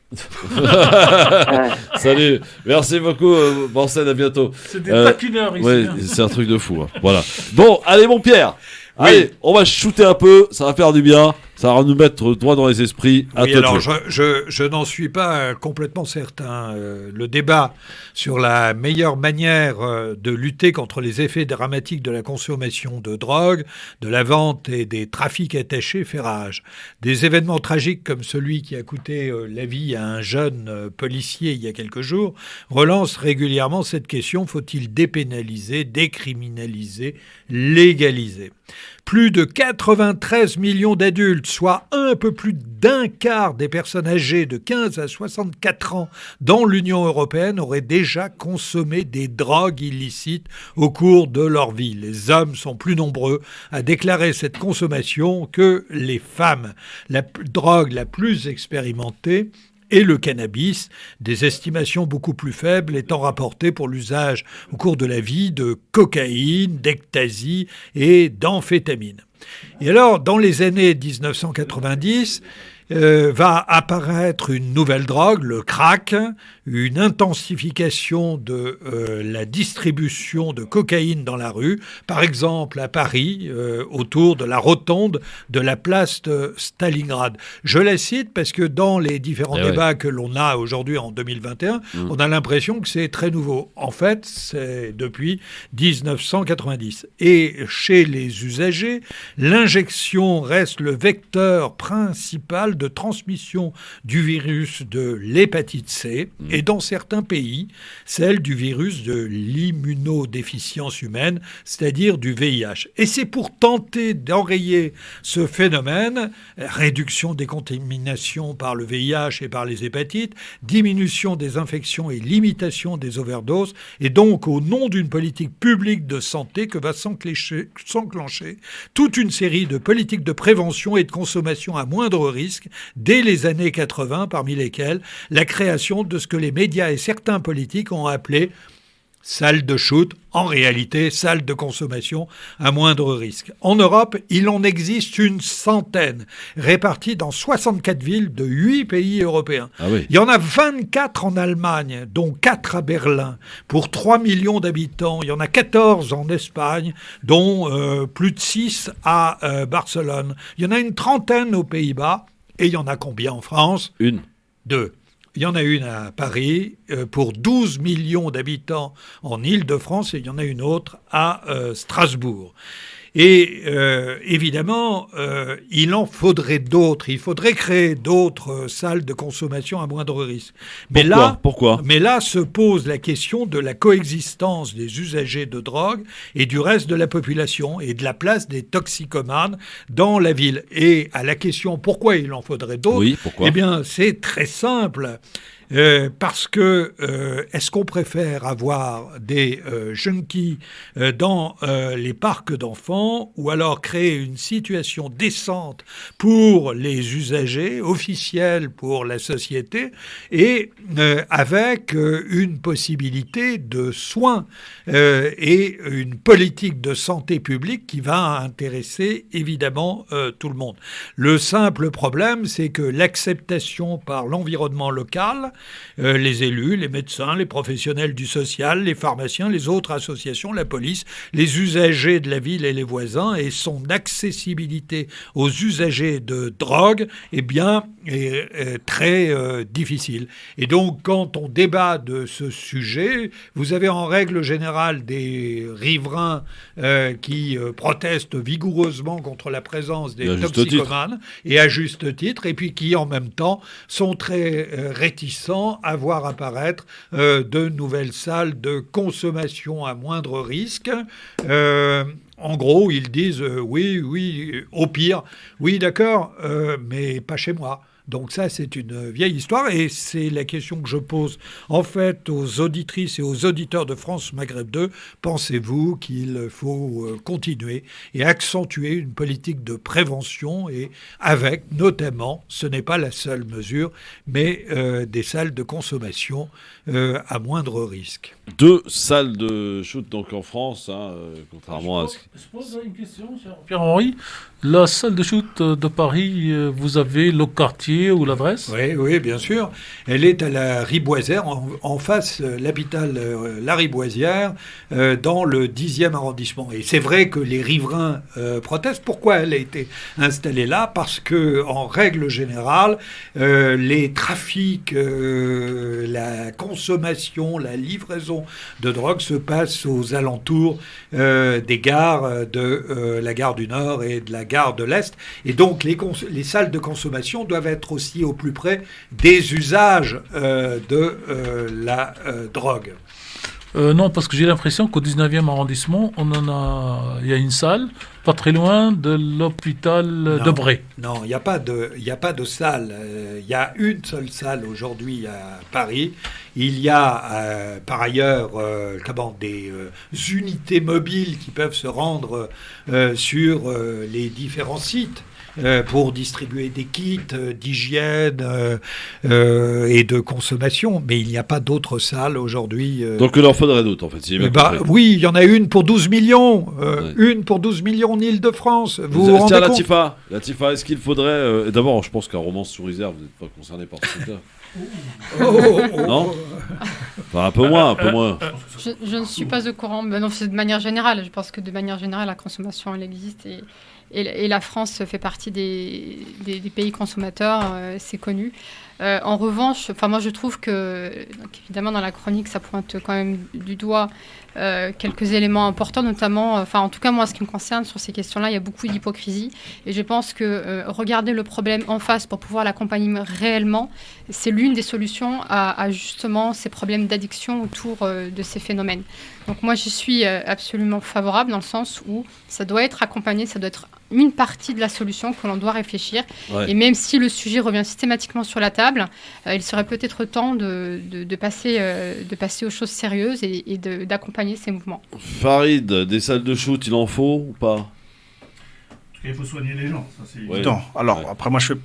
Salut, merci beaucoup, Marcel, à bientôt. C'est des taquineurs ici. Ouais, hein. c'est un truc de fou. Hein. Voilà. Bon, allez, mon Pierre. Oui. Allez, on va shooter un peu, ça va faire du bien, ça va nous mettre droit dans les esprits. À Oui, toi de alors jouer. je n'en suis pas complètement certain. Le débat sur la meilleure manière de lutter contre les effets dramatiques de la consommation de drogue, de la vente et des trafics attachés fait rage. Des événements tragiques comme celui qui a coûté la vie à un jeune policier il y a quelques jours relancent régulièrement cette question: faut-il dépénaliser, décriminaliser, légaliser? Plus de 93 millions d'adultes, soit un peu plus d'un quart des personnes âgées de 15 à 64 ans dans l'Union européenne, auraient déjà consommé des drogues illicites au cours de leur vie. Les hommes sont plus nombreux à déclarer cette consommation que les femmes. La drogue la plus expérimentée et le cannabis, des estimations beaucoup plus faibles étant rapportées pour l'usage au cours de la vie de cocaïne, d'ecstasy et d'amphétamine. Et alors, dans les années 1990, va apparaître une nouvelle drogue, le crack, une intensification de la distribution de cocaïne dans la rue, par exemple à Paris, autour de la rotonde de la place de Stalingrad. Je la cite parce que dans les différents débats que l'on a aujourd'hui en 2021, on a l'impression que c'est très nouveau. En fait, c'est depuis 1990. Et chez les usagers, l'injection reste le vecteur principal de transmission du virus de l'hépatite C et dans certains pays, celle du virus de l'immunodéficience humaine, c'est-à-dire du VIH. Et c'est pour tenter d'enrayer ce phénomène, réduction des contaminations par le VIH et par les hépatites, diminution des infections et limitation des overdoses, et donc au nom d'une politique publique de santé que va s'enclencher toute une série de politiques de prévention et de consommation à moindre risque dès les années 80, parmi lesquelles la création de ce que les médias et certains politiques ont appelé salle de shoot, en réalité salle de consommation à moindre risque. En Europe, il en existe une centaine, réparties dans 64 villes de 8 pays européens. Ah oui. Il y en a 24 en Allemagne, dont 4 à Berlin, pour 3 millions d'habitants. Il y en a 14 en Espagne, dont plus de 6 à Barcelone. Il y en a une trentaine aux Pays-Bas. Et il y en a combien en France? Une. 2. Il y en a une à Paris pour 12 millions d'habitants en Île-de-France et il y en a une autre à Strasbourg. Et évidemment, il en faudrait d'autres. Il faudrait créer d'autres salles de consommation à moindre risque. Pourquoi Mais là se pose la question de la coexistence des usagers de drogue et du reste de la population et de la place des toxicomanes dans la ville. Et à la question pourquoi il en faudrait d'autres, Oui, pourquoi eh bien c'est très simple. Parce que est-ce qu'on préfère avoir des junkies dans les parcs d'enfants ou alors créer une situation décente pour les usagers, officielle pour la société et avec une possibilité de soins et une politique de santé publique qui va intéresser évidemment tout le monde. Le simple problème, c'est que l'acceptation par l'environnement local, les élus, les médecins, les professionnels du social, les pharmaciens, les autres associations, la police, les usagers de la ville et les voisins et son accessibilité aux usagers de drogue, eh bien, est très difficile. Et donc, quand on débat de ce sujet, vous avez en règle générale des riverains qui protestent vigoureusement contre la présence des toxicomanes, et à juste titre, et puis qui en même temps sont très réticents sans avoir apparaître de nouvelles salles de consommation à moindre risque. En gros, ils disent oui, au pire, oui, d'accord, mais pas chez moi. Donc ça, c'est une vieille histoire et c'est la question que je pose en fait aux auditrices et aux auditeurs de France Maghreb 2. Pensez-vous qu'il faut continuer et accentuer une politique de prévention et avec, notamment, ce n'est pas la seule mesure, mais des salles de consommation à moindre risque. 2 salles de shoot donc en France, contrairement à ce que... Je pose une question, cher Pierre-Henri. La salle de shoot de Paris, vous avez le quartier ou l'adresse ? Oui, bien sûr. Elle est à la Riboisière, en face, l'hôpital La Riboisière, dans le 10e arrondissement. Et c'est vrai que les riverains protestent. Pourquoi elle a été installée là ? Parce que, en règle générale, les trafics, la consommation, la livraison de drogue se passe aux alentours des gares de la gare du Nord et de la gare de l'Est. Et donc, les salles de consommation doivent être aussi au plus près des usages de la drogue. Non, parce que j'ai l'impression qu'au 19e arrondissement, il y a une salle pas très loin de l'hôpital de Bray. Non, il n'y a pas de salle. Il y a une seule salle aujourd'hui à Paris. Il y a par ailleurs des unités mobiles qui peuvent se rendre sur les différents sites. Pour distribuer des kits d'hygiène et de consommation. Mais il n'y a pas d'autres salles aujourd'hui. Donc il en faudrait d'autres, en fait. Si oui, il y en a une pour 12 millions. Une pour 12 millions en Île-de-France. Vous vous rendez compte ? Latifa, est-ce qu'il faudrait... D'abord, je pense qu'un Romance sous réserve, vous n'êtes pas concerné par ce truc-là. Non ? Enfin, un peu moins. Je ne suis pas au courant. Mais non, c'est de manière générale. Je pense que de manière générale, la consommation, elle existe. Et la France fait partie des pays consommateurs, c'est connu. En revanche, moi je trouve que, donc, évidemment dans la chronique, ça pointe quand même du doigt quelques éléments importants, notamment, en tout cas moi, ce qui me concerne sur ces questions-là, il y a beaucoup d'hypocrisie. Et je pense que regarder le problème en face pour pouvoir l'accompagner réellement, c'est l'une des solutions à justement ces problèmes d'addiction autour de ces phénomènes. Donc moi, je suis absolument favorable dans le sens où ça doit être accompagné, ça doit être une partie de la solution que l'on doit réfléchir. Ouais. Et même si le sujet revient systématiquement sur la table, il serait peut-être temps de passer aux choses sérieuses et d'accompagner ces mouvements. Farid, des salles de shoot, il en faut ou pas ? Il faut soigner les gens. Ça, c'est... Ouais. Non, alors après moi je fais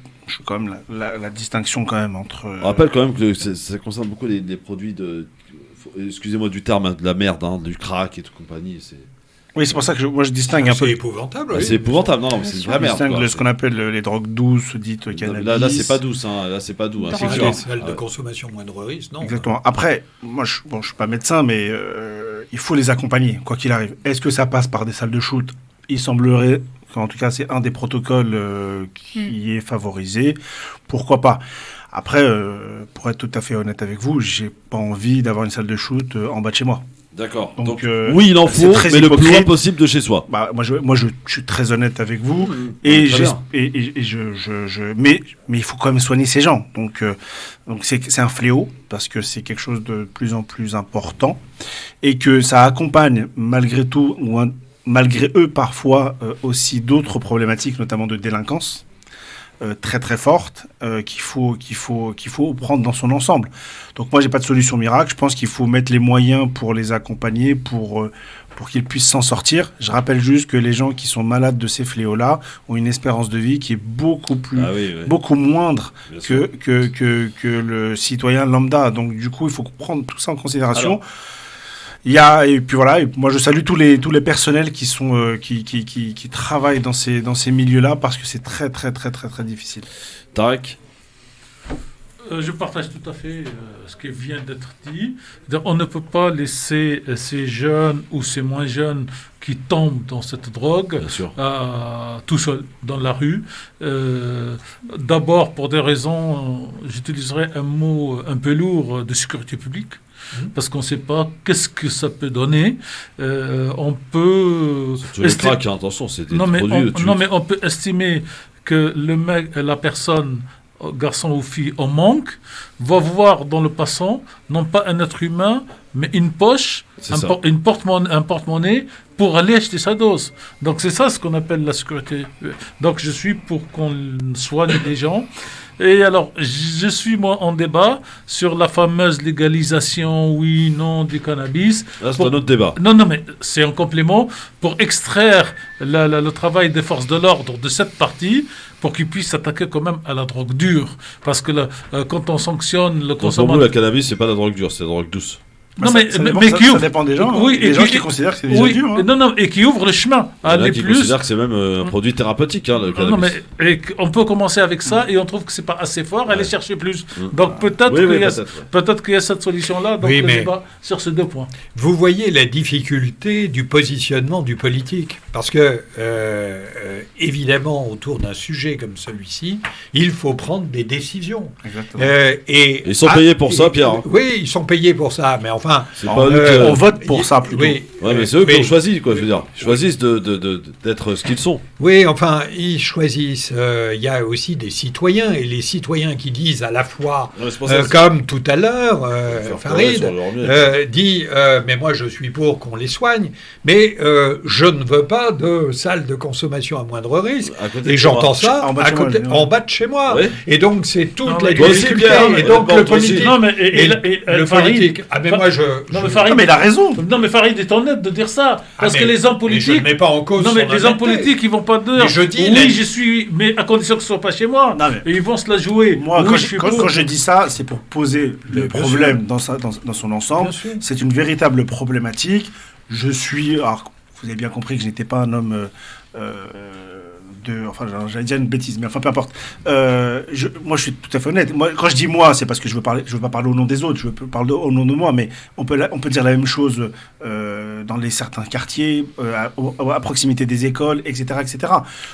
quand même la distinction quand même entre... On rappelle quand même que ça concerne beaucoup les produits excusez-moi du terme, de la merde, du crack et tout compagnie. Oui, c'est pour ça que moi je distingue un peu. C'est épouvantable. C'est épouvantable, non, c'est une vraie merde. Je distingue ce qu'on appelle les drogues douces, dites cannabis. Là, c'est pas douce, là, c'est pas doux. C'est des salles de consommation moindre risque, non ? Exactement. Après, moi, je suis pas médecin, mais il faut les accompagner, quoi qu'il arrive. Est-ce que ça passe par des salles de shoot ? Il semblerait qu'en tout cas, c'est un des protocoles qui est favorisé. Pourquoi pas ? Après, pour être tout à fait honnête avec vous, j'ai pas envie d'avoir une salle de shoot en bas de chez moi. D'accord. Donc oui, il en faut, mais le plus loin possible de chez soi. Moi, je suis très honnête avec vous, mais il faut quand même soigner ces gens. Donc c'est un fléau parce que c'est quelque chose de plus en plus important et que ça accompagne malgré tout malgré eux parfois aussi d'autres problématiques, notamment de délinquance. Très très forte qu'il faut prendre dans son ensemble. Donc moi j'ai pas de solution miracle, je pense qu'il faut mettre les moyens pour les accompagner pour qu'ils puissent s'en sortir. Je rappelle juste que les gens qui sont malades de ces fléaux-là ont une espérance de vie qui est beaucoup moindre que le citoyen lambda. Donc du coup il faut prendre tout ça en considération. Et puis voilà, et moi je salue tous les personnels qui sont qui travaillent dans ces milieux-là parce que c'est très très très très très difficile. Tarek ? Je partage tout à fait ce qui vient d'être dit. On ne peut pas laisser ces jeunes ou ces moins jeunes qui tombent dans cette drogue tout seuls dans la rue. D'abord pour des raisons, j'utiliserai un mot un peu lourd, de sécurité publique. Parce qu'on ne sait pas qu'est-ce que ça peut donner. On peut... C'est le crack, attention, c'est des produits... mais on peut estimer que la personne garçon ou fille en manque, va voir dans le passant, non pas un être humain, mais une poche, un porte-monnaie pour aller acheter sa dose. Donc c'est ça ce qu'on appelle la sécurité. Donc je suis pour qu'on soigne les gens. Et alors, je suis moi en débat sur la fameuse légalisation, oui, non, du cannabis. Là, c'est un autre débat. Non, mais c'est un complément pour extraire le travail des forces de l'ordre de cette partie pour qu'ils puissent s'attaquer quand même à la drogue dure. Parce que quand on sanctionne le consommateur... Pour vous, la cannabis, c'est pas la drogue dure, c'est la drogue douce. Non, ça dépend des gens. Oui, des gens qui considèrent que c'est déjà dur. Hein. Non, et qui ouvrent le chemin à aller plus. Qui considèrent que c'est même un produit thérapeutique, le cannabis. Non, mais on peut commencer avec ça et on trouve que c'est pas assez fort, aller chercher plus. Donc peut-être qu'il y a cette solution-là. Donc le débat sur ces deux points. Vous voyez la difficulté du positionnement du politique, parce que évidemment autour d'un sujet comme celui-ci, il faut prendre des décisions. Exactement. Ils sont payés pour ça, Pierre. Oui, ils sont payés pour ça, mais enfin. On vote pour ça plutôt. Oui, mais c'est eux qui ont choisi, quoi. Je veux dire, ils choisissent d'être ce qu'ils sont. Oui, enfin, ils choisissent. Il y a aussi des citoyens, et les citoyens qui disent à la fois, comme tout à l'heure, Farid dit, mais moi je suis pour qu'on les soigne, mais je ne veux pas de salle de consommation à moindre risque. Et j'entends ça en bas de chez moi. Oui. Et donc c'est toute la difficulté. Et donc le politique. Non, mais le politique. Ah mais moi je. Non mais Farid, il a raison. Non mais Farid est honnête de dire ça parce que les hommes politiques. Je ne mets pas en cause. Non mais les hommes politiques ils vont pas dire. Je dis oui je suis, mais à condition que ce soit pas chez moi. Et ils vont se la jouer. Moi quand je dis ça, c'est pour poser le problème dans son ensemble. C'est une véritable problématique. Je suis. Alors vous avez bien compris que je n'étais pas un homme. Enfin, j'allais dire une bêtise, mais enfin, peu importe. Moi, je suis tout à fait honnête. Moi, quand je dis moi, c'est parce que je veux pas parler au nom des autres, je veux parler au nom de moi, mais on peut dire la même chose dans certains quartiers, à proximité des écoles, etc., etc.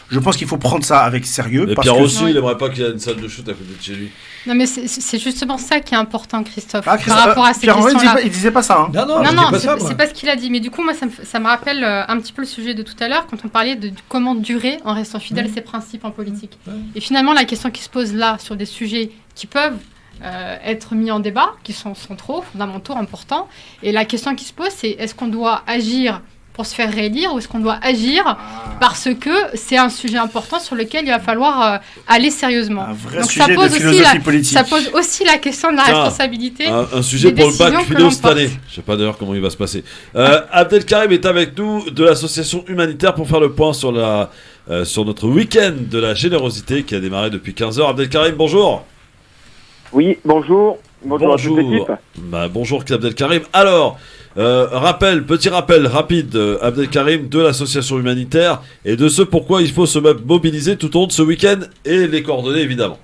Je pense qu'il faut prendre ça avec sérieux. Mais Pierre aussi, il n'aimerait pas qu'il y ait une salle de shoot à côté de chez lui. Non, mais c'est justement ça qui est important, Christophe, par rapport à ces questions-là. Il disait pas ça. Hein. Non, c'est pas ce qu'il a dit. Mais du coup, moi, ça me rappelle un petit peu le sujet de tout à l'heure, quand on parlait de comment durer en restant fidèle à ses principes en politique. Et finalement, la question qui se pose là, sur des sujets qui peuvent être mis en débat, qui sont centraux, fondamentaux, importants, et la question qui se pose, c'est est-ce qu'on doit agir pour se faire réélire ou est-ce qu'on doit agir parce que c'est un sujet important sur lequel il va falloir aller sérieusement. Un vrai sujet de philosophie politique. Ça pose aussi la question de la responsabilité. Un sujet pour le bac philo cette année. Je ne sais pas d'ailleurs comment il va se passer. Abdelkarim est avec nous de l'association humanitaire pour faire le point sur notre week-end de la générosité qui a démarré depuis 15 heures. Abdelkarim, bonjour. Oui, bonjour. Bonjour à toute l'équipe. Bonjour Abdelkarim. Alors, petit rappel rapide, Abdelkarim, de l'association humanitaire et de ce pourquoi il faut se mobiliser tout au long de ce week-end et les coordonnées évidemment.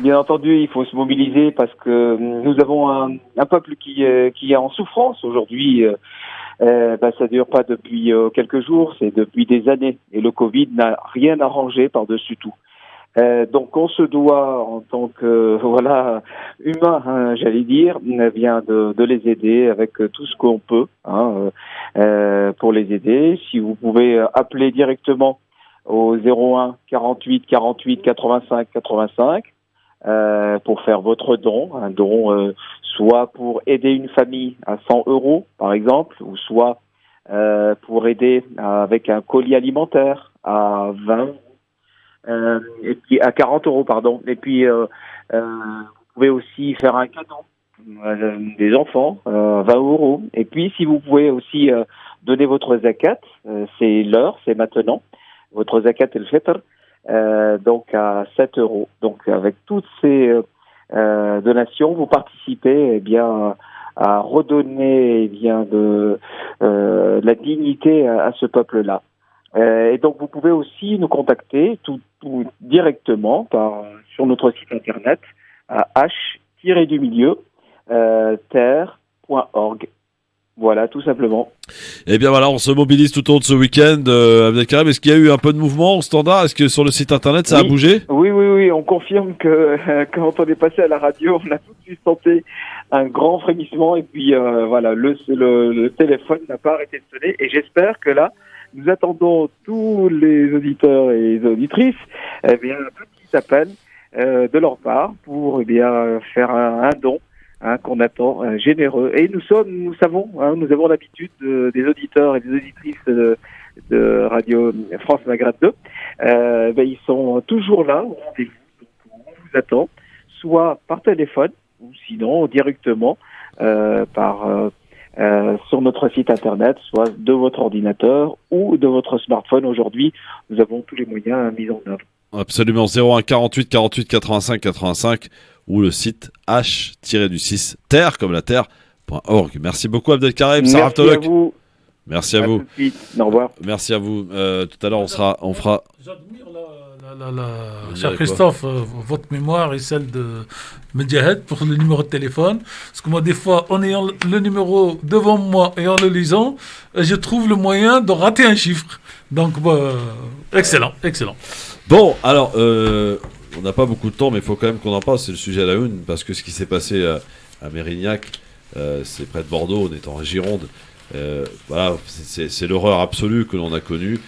Bien entendu, il faut se mobiliser parce que nous avons un peuple qui est en souffrance aujourd'hui. Ça dure pas depuis quelques jours, c'est depuis des années. Et le Covid n'a rien arrangé par-dessus tout. Donc on se doit en tant que humain, j'allais dire, bien de les aider avec tout ce qu'on peut pour les aider. Si vous pouvez appeler directement au 01 48 48 85 85 pour faire votre don, un don soit pour aider une famille à 100 € par exemple, ou soit pour aider avec un colis alimentaire à 20 et puis à 40 €, pardon. Et puis vous pouvez aussi faire un cadeau des enfants, 20 €. Et puis si vous pouvez aussi donner votre zakat, c'est l'heure, c'est maintenant, votre zakat el-fitr, donc à 7 €. Donc avec toutes ces donations, vous participez à redonner de la dignité à ce peuple-là. Et donc vous pouvez aussi nous contacter tout directement sur notre site internet à h-terre.org. Voilà, tout simplement. Et bien voilà, on se mobilise tout au long de ce week-end. Abdelkarim, est-ce qu'il y a eu un peu de mouvement au standard? Est-ce que sur le site internet ça a bougé? Oui, on confirme que quand on est passé à la radio, on a tout de suite senti un grand frémissement et puis le téléphone n'a pas arrêté de sonner et j'espère que là, nous attendons tous les auditeurs et les auditrices, un petit appel de leur part pour faire un don qu'on attend généreux. Et nous avons l'habitude des auditeurs et des auditrices de Radio France Maghreb 2. Ils sont toujours là au rendez-vous. Donc, on vous attend, soit par téléphone ou sinon directement sur notre site internet, soit de votre ordinateur ou de votre smartphone. Aujourd'hui, nous avons tous les moyens mis en œuvre. Absolument, 01 48 48 85 85 ou le site h-du-6 terre comme la terre.org. Merci beaucoup Abdelkarim, Sarah Tolok. Merci à vous. Merci à vous. Tout de suite. Au revoir. Merci à vous. Tout à l'heure, on fera. J'admire cher Christophe, votre mémoire et celle de Medjahed pour le numéro de téléphone. Parce que moi, des fois, en ayant le numéro devant moi et en le lisant, je trouve le moyen de rater un chiffre. Donc, excellent. Bon, alors, on n'a pas beaucoup de temps, mais il faut quand même qu'on en parle. C'est le sujet à la une, parce que ce qui s'est passé à Mérignac, c'est près de Bordeaux, on est en Gironde. Voilà, c'est l'horreur absolue que l'on a connue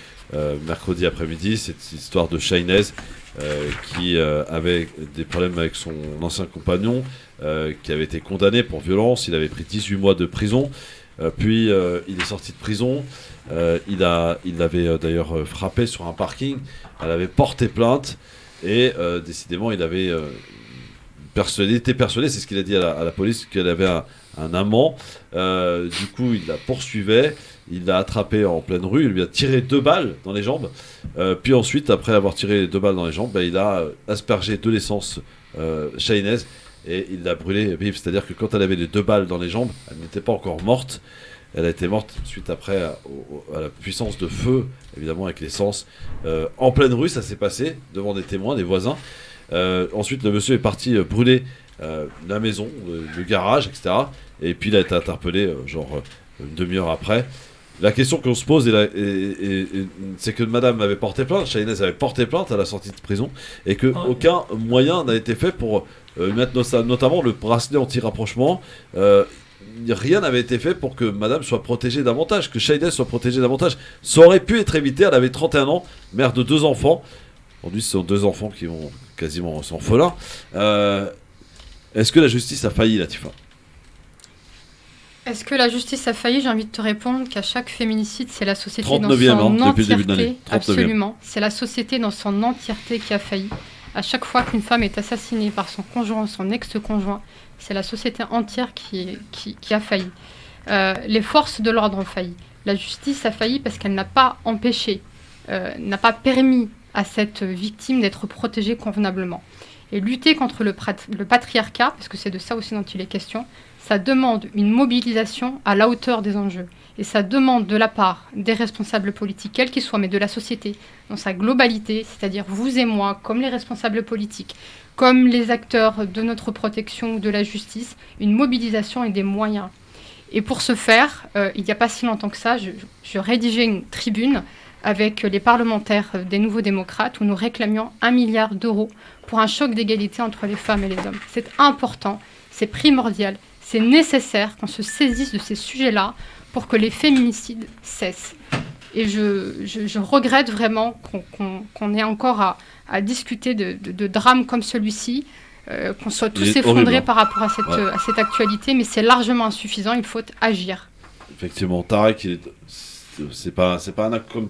mercredi après-midi. Cette histoire de Shainez qui avait des problèmes avec son ancien compagnon, qui avait été condamné pour violence. Il avait pris 18 mois de prison. Puis il est sorti de prison. Il l'avait d'ailleurs frappé sur un parking. Elle avait porté plainte et décidément il avait était persuadé, c'est ce qu'il a dit à la police, qu'elle avait un amant. Du coup, il la poursuivait, il l'a attrapé en pleine rue, il lui a tiré 2 balles dans les jambes. Puis ensuite, après avoir tiré 2 balles dans les jambes, il a aspergé de l'essence Shainez et il l'a brûlée vive. C'est-à-dire que quand elle avait les 2 balles dans les jambes, elle n'était pas encore morte. Elle a été morte suite après à la puissance de feu, évidemment avec l'essence. En pleine rue, ça s'est passé, devant des témoins, des voisins. Ensuite, le monsieur est parti brûler la maison, le garage, etc. Et puis il a été interpellé une demi-heure après. La question qu'on se pose, c'est que madame avait porté plainte, Shainez avait porté plainte à la sortie de prison, et qu'aucun moyen n'a été fait pour mettre notamment le bracelet anti-rapprochement. Rien n'avait été fait pour que madame soit protégée davantage, que Shainez soit protégée davantage. Ça aurait pu être évité, elle avait 31 ans, mère de 2 enfants. Aujourd'hui, ce sont 2 enfants qui vont quasiment s'enfoler. Est-ce que la justice a failli, Latifa ? Est-ce que la justice a failli ? J'ai envie de te répondre qu'à chaque féminicide, c'est la société dans 39e, son depuis le début de entièreté. l'année. 39e. Absolument. C'est la société dans son entièreté qui a failli. À chaque fois qu'une femme est assassinée par son conjoint, son ex-conjoint, c'est la société entière qui a failli. Les forces de l'ordre ont failli. La justice a failli parce qu'elle n'a pas empêché, n'a pas permis à cette victime d'être protégée convenablement. Et lutter contre le patriarcat, parce que c'est de ça aussi dont il est question, ça demande une mobilisation à la hauteur des enjeux. Et ça demande de la part des responsables politiques, quels qu'ils soient, mais de la société, dans sa globalité, c'est-à-dire vous et moi, comme les responsables politiques, comme les acteurs de notre protection ou de la justice, une mobilisation et des moyens. Et pour ce faire, il n'y a pas si longtemps que ça, je rédigeais une tribune avec les parlementaires des Nouveaux Démocrates où nous réclamions 1 milliard d'euros pour un choc d'égalité entre les femmes et les hommes. C'est important, c'est primordial, c'est nécessaire qu'on se saisisse de ces sujets-là pour que les féminicides cessent. Et je regrette vraiment qu'on ait encore à discuter de drames comme celui-ci, qu'on soit tous effondrés par rapport à cette actualité, mais c'est largement insuffisant, il faut agir. Effectivement, Tarek, c'est pas un acte comme...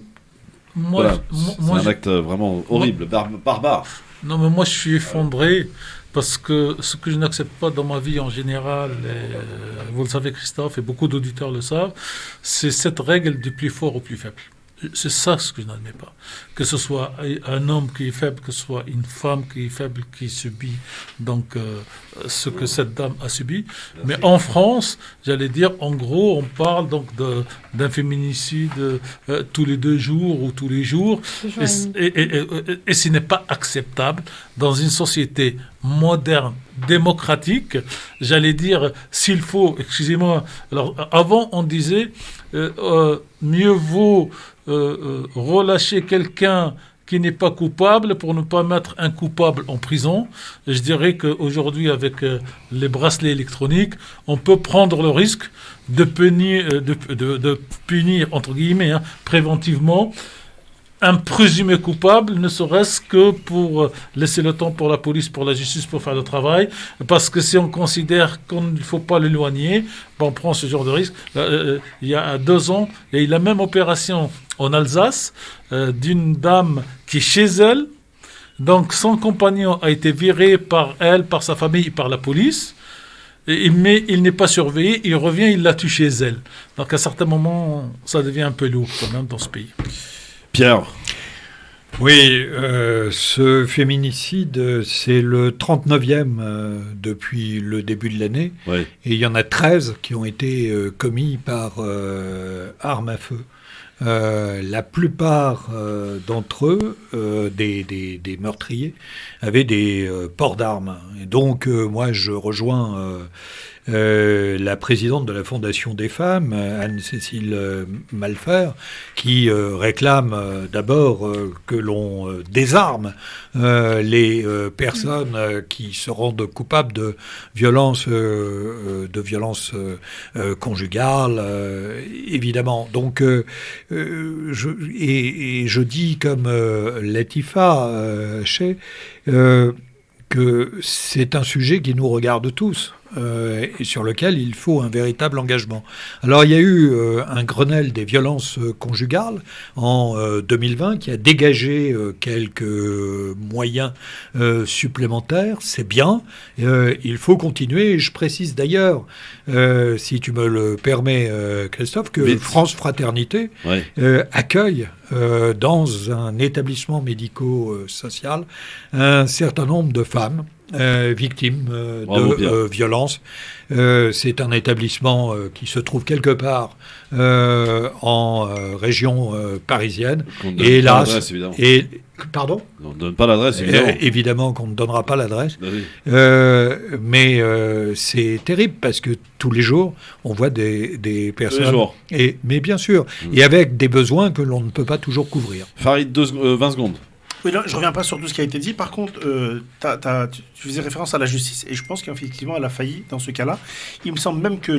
c'est un acte vraiment horrible, barbare. Non, mais moi je suis effondré parce que ce que je n'accepte pas dans ma vie en général, et vous le savez Christophe, et beaucoup d'auditeurs le savent, c'est cette règle du plus fort au plus faible. C'est ça ce que je n'admets pas. Que ce soit un homme qui est faible, que ce soit une femme qui est faible, qui subit donc ce que cette dame a subi. Mais en France, j'allais dire, en gros, on parle donc d'un féminicide tous les 2 jours ou tous les jours. Et ce n'est pas acceptable dans une société moderne, démocratique. J'allais dire, s'il faut, excusez-moi, alors avant on disait mieux vaut relâcher quelqu'un qui n'est pas coupable pour ne pas mettre un coupable en prison. Je dirais qu'aujourd'hui, avec les bracelets électroniques, on peut prendre le risque de punir entre guillemets, préventivement un présumé coupable, ne serait-ce que pour laisser le temps pour la police, pour la justice, pour faire le travail. Parce que si on considère qu'il ne faut pas l'éloigner, on prend ce genre de risque. Il y a 2 ans, il y a eu la même opération en Alsace d'une dame qui, chez elle, donc son compagnon a été viré par elle, par sa famille, par la police. Mais il n'est pas surveillé, il revient, il la tue chez elle. Donc à certains moments, ça devient un peu lourd quand même dans ce pays. Pierre. Oui, ce féminicide, c'est le 39e depuis le début de l'année. Oui. Et il y en a 13 qui ont été commis par arme à feu. La plupart d'entre eux, des meurtriers, avaient des ports d'armes. Et donc, moi, je rejoins la présidente de la Fondation des femmes, Anne-Cécile Malfer, qui réclame d'abord que l'on désarme les personnes qui se rendent coupables de violences conjugales, évidemment. Donc, je dis comme Latifa Chez que c'est un sujet qui nous regarde tous. Et sur lequel il faut un véritable engagement. Alors il y a eu un Grenelle des violences conjugales en 2020 qui a dégagé quelques moyens supplémentaires, c'est bien, il faut continuer, et je précise d'ailleurs, si tu me le permets Christophe, que France Fraternité accueille dans un établissement médico-social un certain nombre de femmes victimes de violences. C'est un établissement qui se trouve quelque part en région parisienne. Et hélas, pardon ? On ne donne pas l'adresse, évidemment. Évidemment qu'on ne donnera pas l'adresse. Oui. Mais c'est terrible parce que tous les jours, on voit des personnes. Tous les jours. Mais bien sûr, et avec des besoins que l'on ne peut pas toujours couvrir. Farid, 20 secondes. Oui, non, je ne reviens pas sur tout ce qui a été dit. Par contre, tu faisais référence à la justice et je pense qu'effectivement, elle a failli dans ce cas-là. Il me semble même que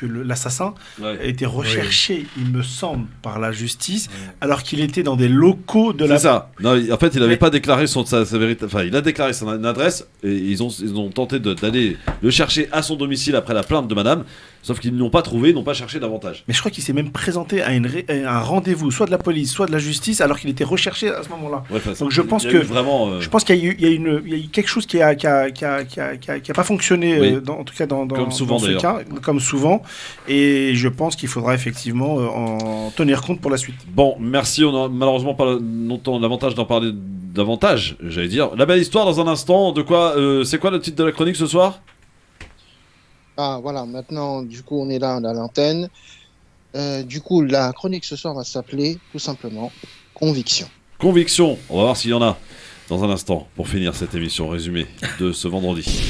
l'assassin a été recherché, il me semble, par la justice, alors qu'il était dans des locaux de la... C'est ça. Non, en fait, il n'avait pas déclaré sa vérité. Enfin, il a déclaré son adresse et ils ont tenté d'aller le chercher à son domicile après la plainte de madame. Sauf qu'ils ne l'ont pas trouvé, ils n'ont pas cherché davantage. Mais je crois qu'il s'est même présenté à un rendez-vous, soit de la police, soit de la justice, alors qu'il était recherché à ce moment-là. Ouais, donc je pense que je pense qu'il y a eu quelque chose qui a pas fonctionné, en tout cas dans ce cas, comme souvent. Et je pense qu'il faudra effectivement en tenir compte pour la suite. Bon, merci. On n'a malheureusement pas longtemps l'avantage d'en parler davantage, j'allais dire. La belle histoire dans un instant. De quoi c'est quoi le titre de la chronique ce soir ? Ah voilà, maintenant du coup on est là, on a l'antenne. Du coup la chronique ce soir va s'appeler tout simplement Conviction. Conviction, on va voir s'il y en a dans un instant pour finir cette émission résumée de ce vendredi.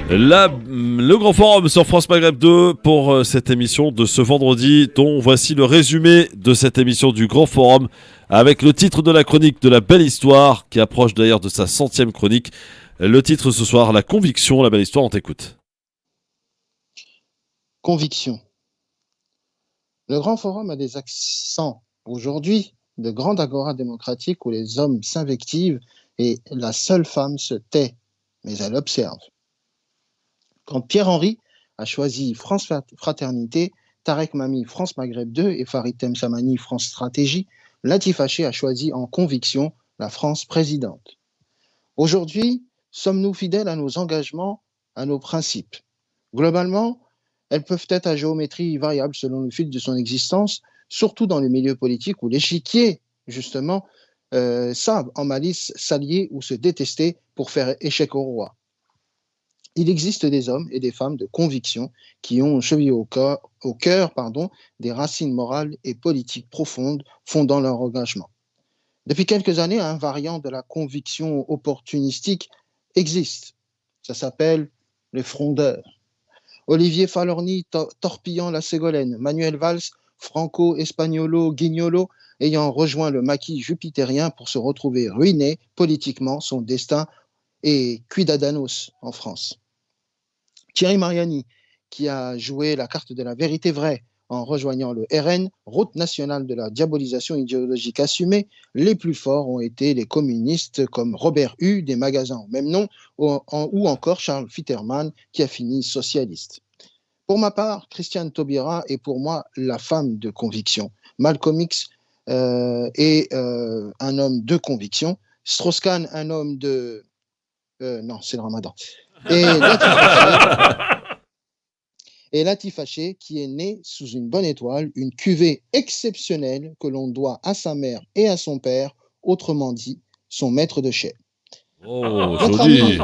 Le grand forum sur France Maghreb 2 pour cette émission de ce vendredi, dont voici le résumé de cette émission du grand forum avec le titre de la chronique de la belle histoire qui approche d'ailleurs de sa 100e chronique. Le titre ce soir, la conviction, la belle histoire, on t'écoute. Conviction. Le grand forum a des accents aujourd'hui de grande agora démocratique où les hommes s'invectivent et la seule femme se tait, mais elle observe. Quand Pierre-Henry a choisi France Fraternité, Tarek Mami France Maghreb 2 et Farid Temsamani France Stratégie, Latifa Chez a choisi en conviction la France présidente. Aujourd'hui, sommes-nous fidèles à nos engagements, à nos principes ? Globalement, elles peuvent être à géométrie variable selon le fil de son existence, surtout dans les milieux politiques où l'échiquier, justement, savent en malice s'allier ou se détester pour faire échec au roi. Il existe des hommes et des femmes de conviction qui ont chevillé au cœur des racines morales et politiques profondes fondant leur engagement. Depuis quelques années, un variant de la conviction opportunistique existe. Ça s'appelle les frondeurs. Olivier Falorni torpillant la Ségolène, Manuel Valls, franco-espagnolo-guignolo, ayant rejoint le maquis jupitérien pour se retrouver ruiné politiquement, son destin est cuidadanos en France. Thierry Mariani, qui a joué la carte de la vérité vraie en rejoignant le RN, Route nationale de la diabolisation idéologique assumée. Les plus forts ont été les communistes comme Robert Hue, des magasins au même nom, ou encore Charles Fitterman, qui a fini socialiste. Pour ma part, Christiane Taubira est pour moi la femme de conviction. Malcolm X est un homme de conviction. Strauss-Kahn, un homme de... non, c'est le ramadan. Et Latif Haché, qui est né sous une bonne étoile, une cuvée exceptionnelle que l'on doit à sa mère et à son père, autrement dit, son maître de chai. Oh, joli.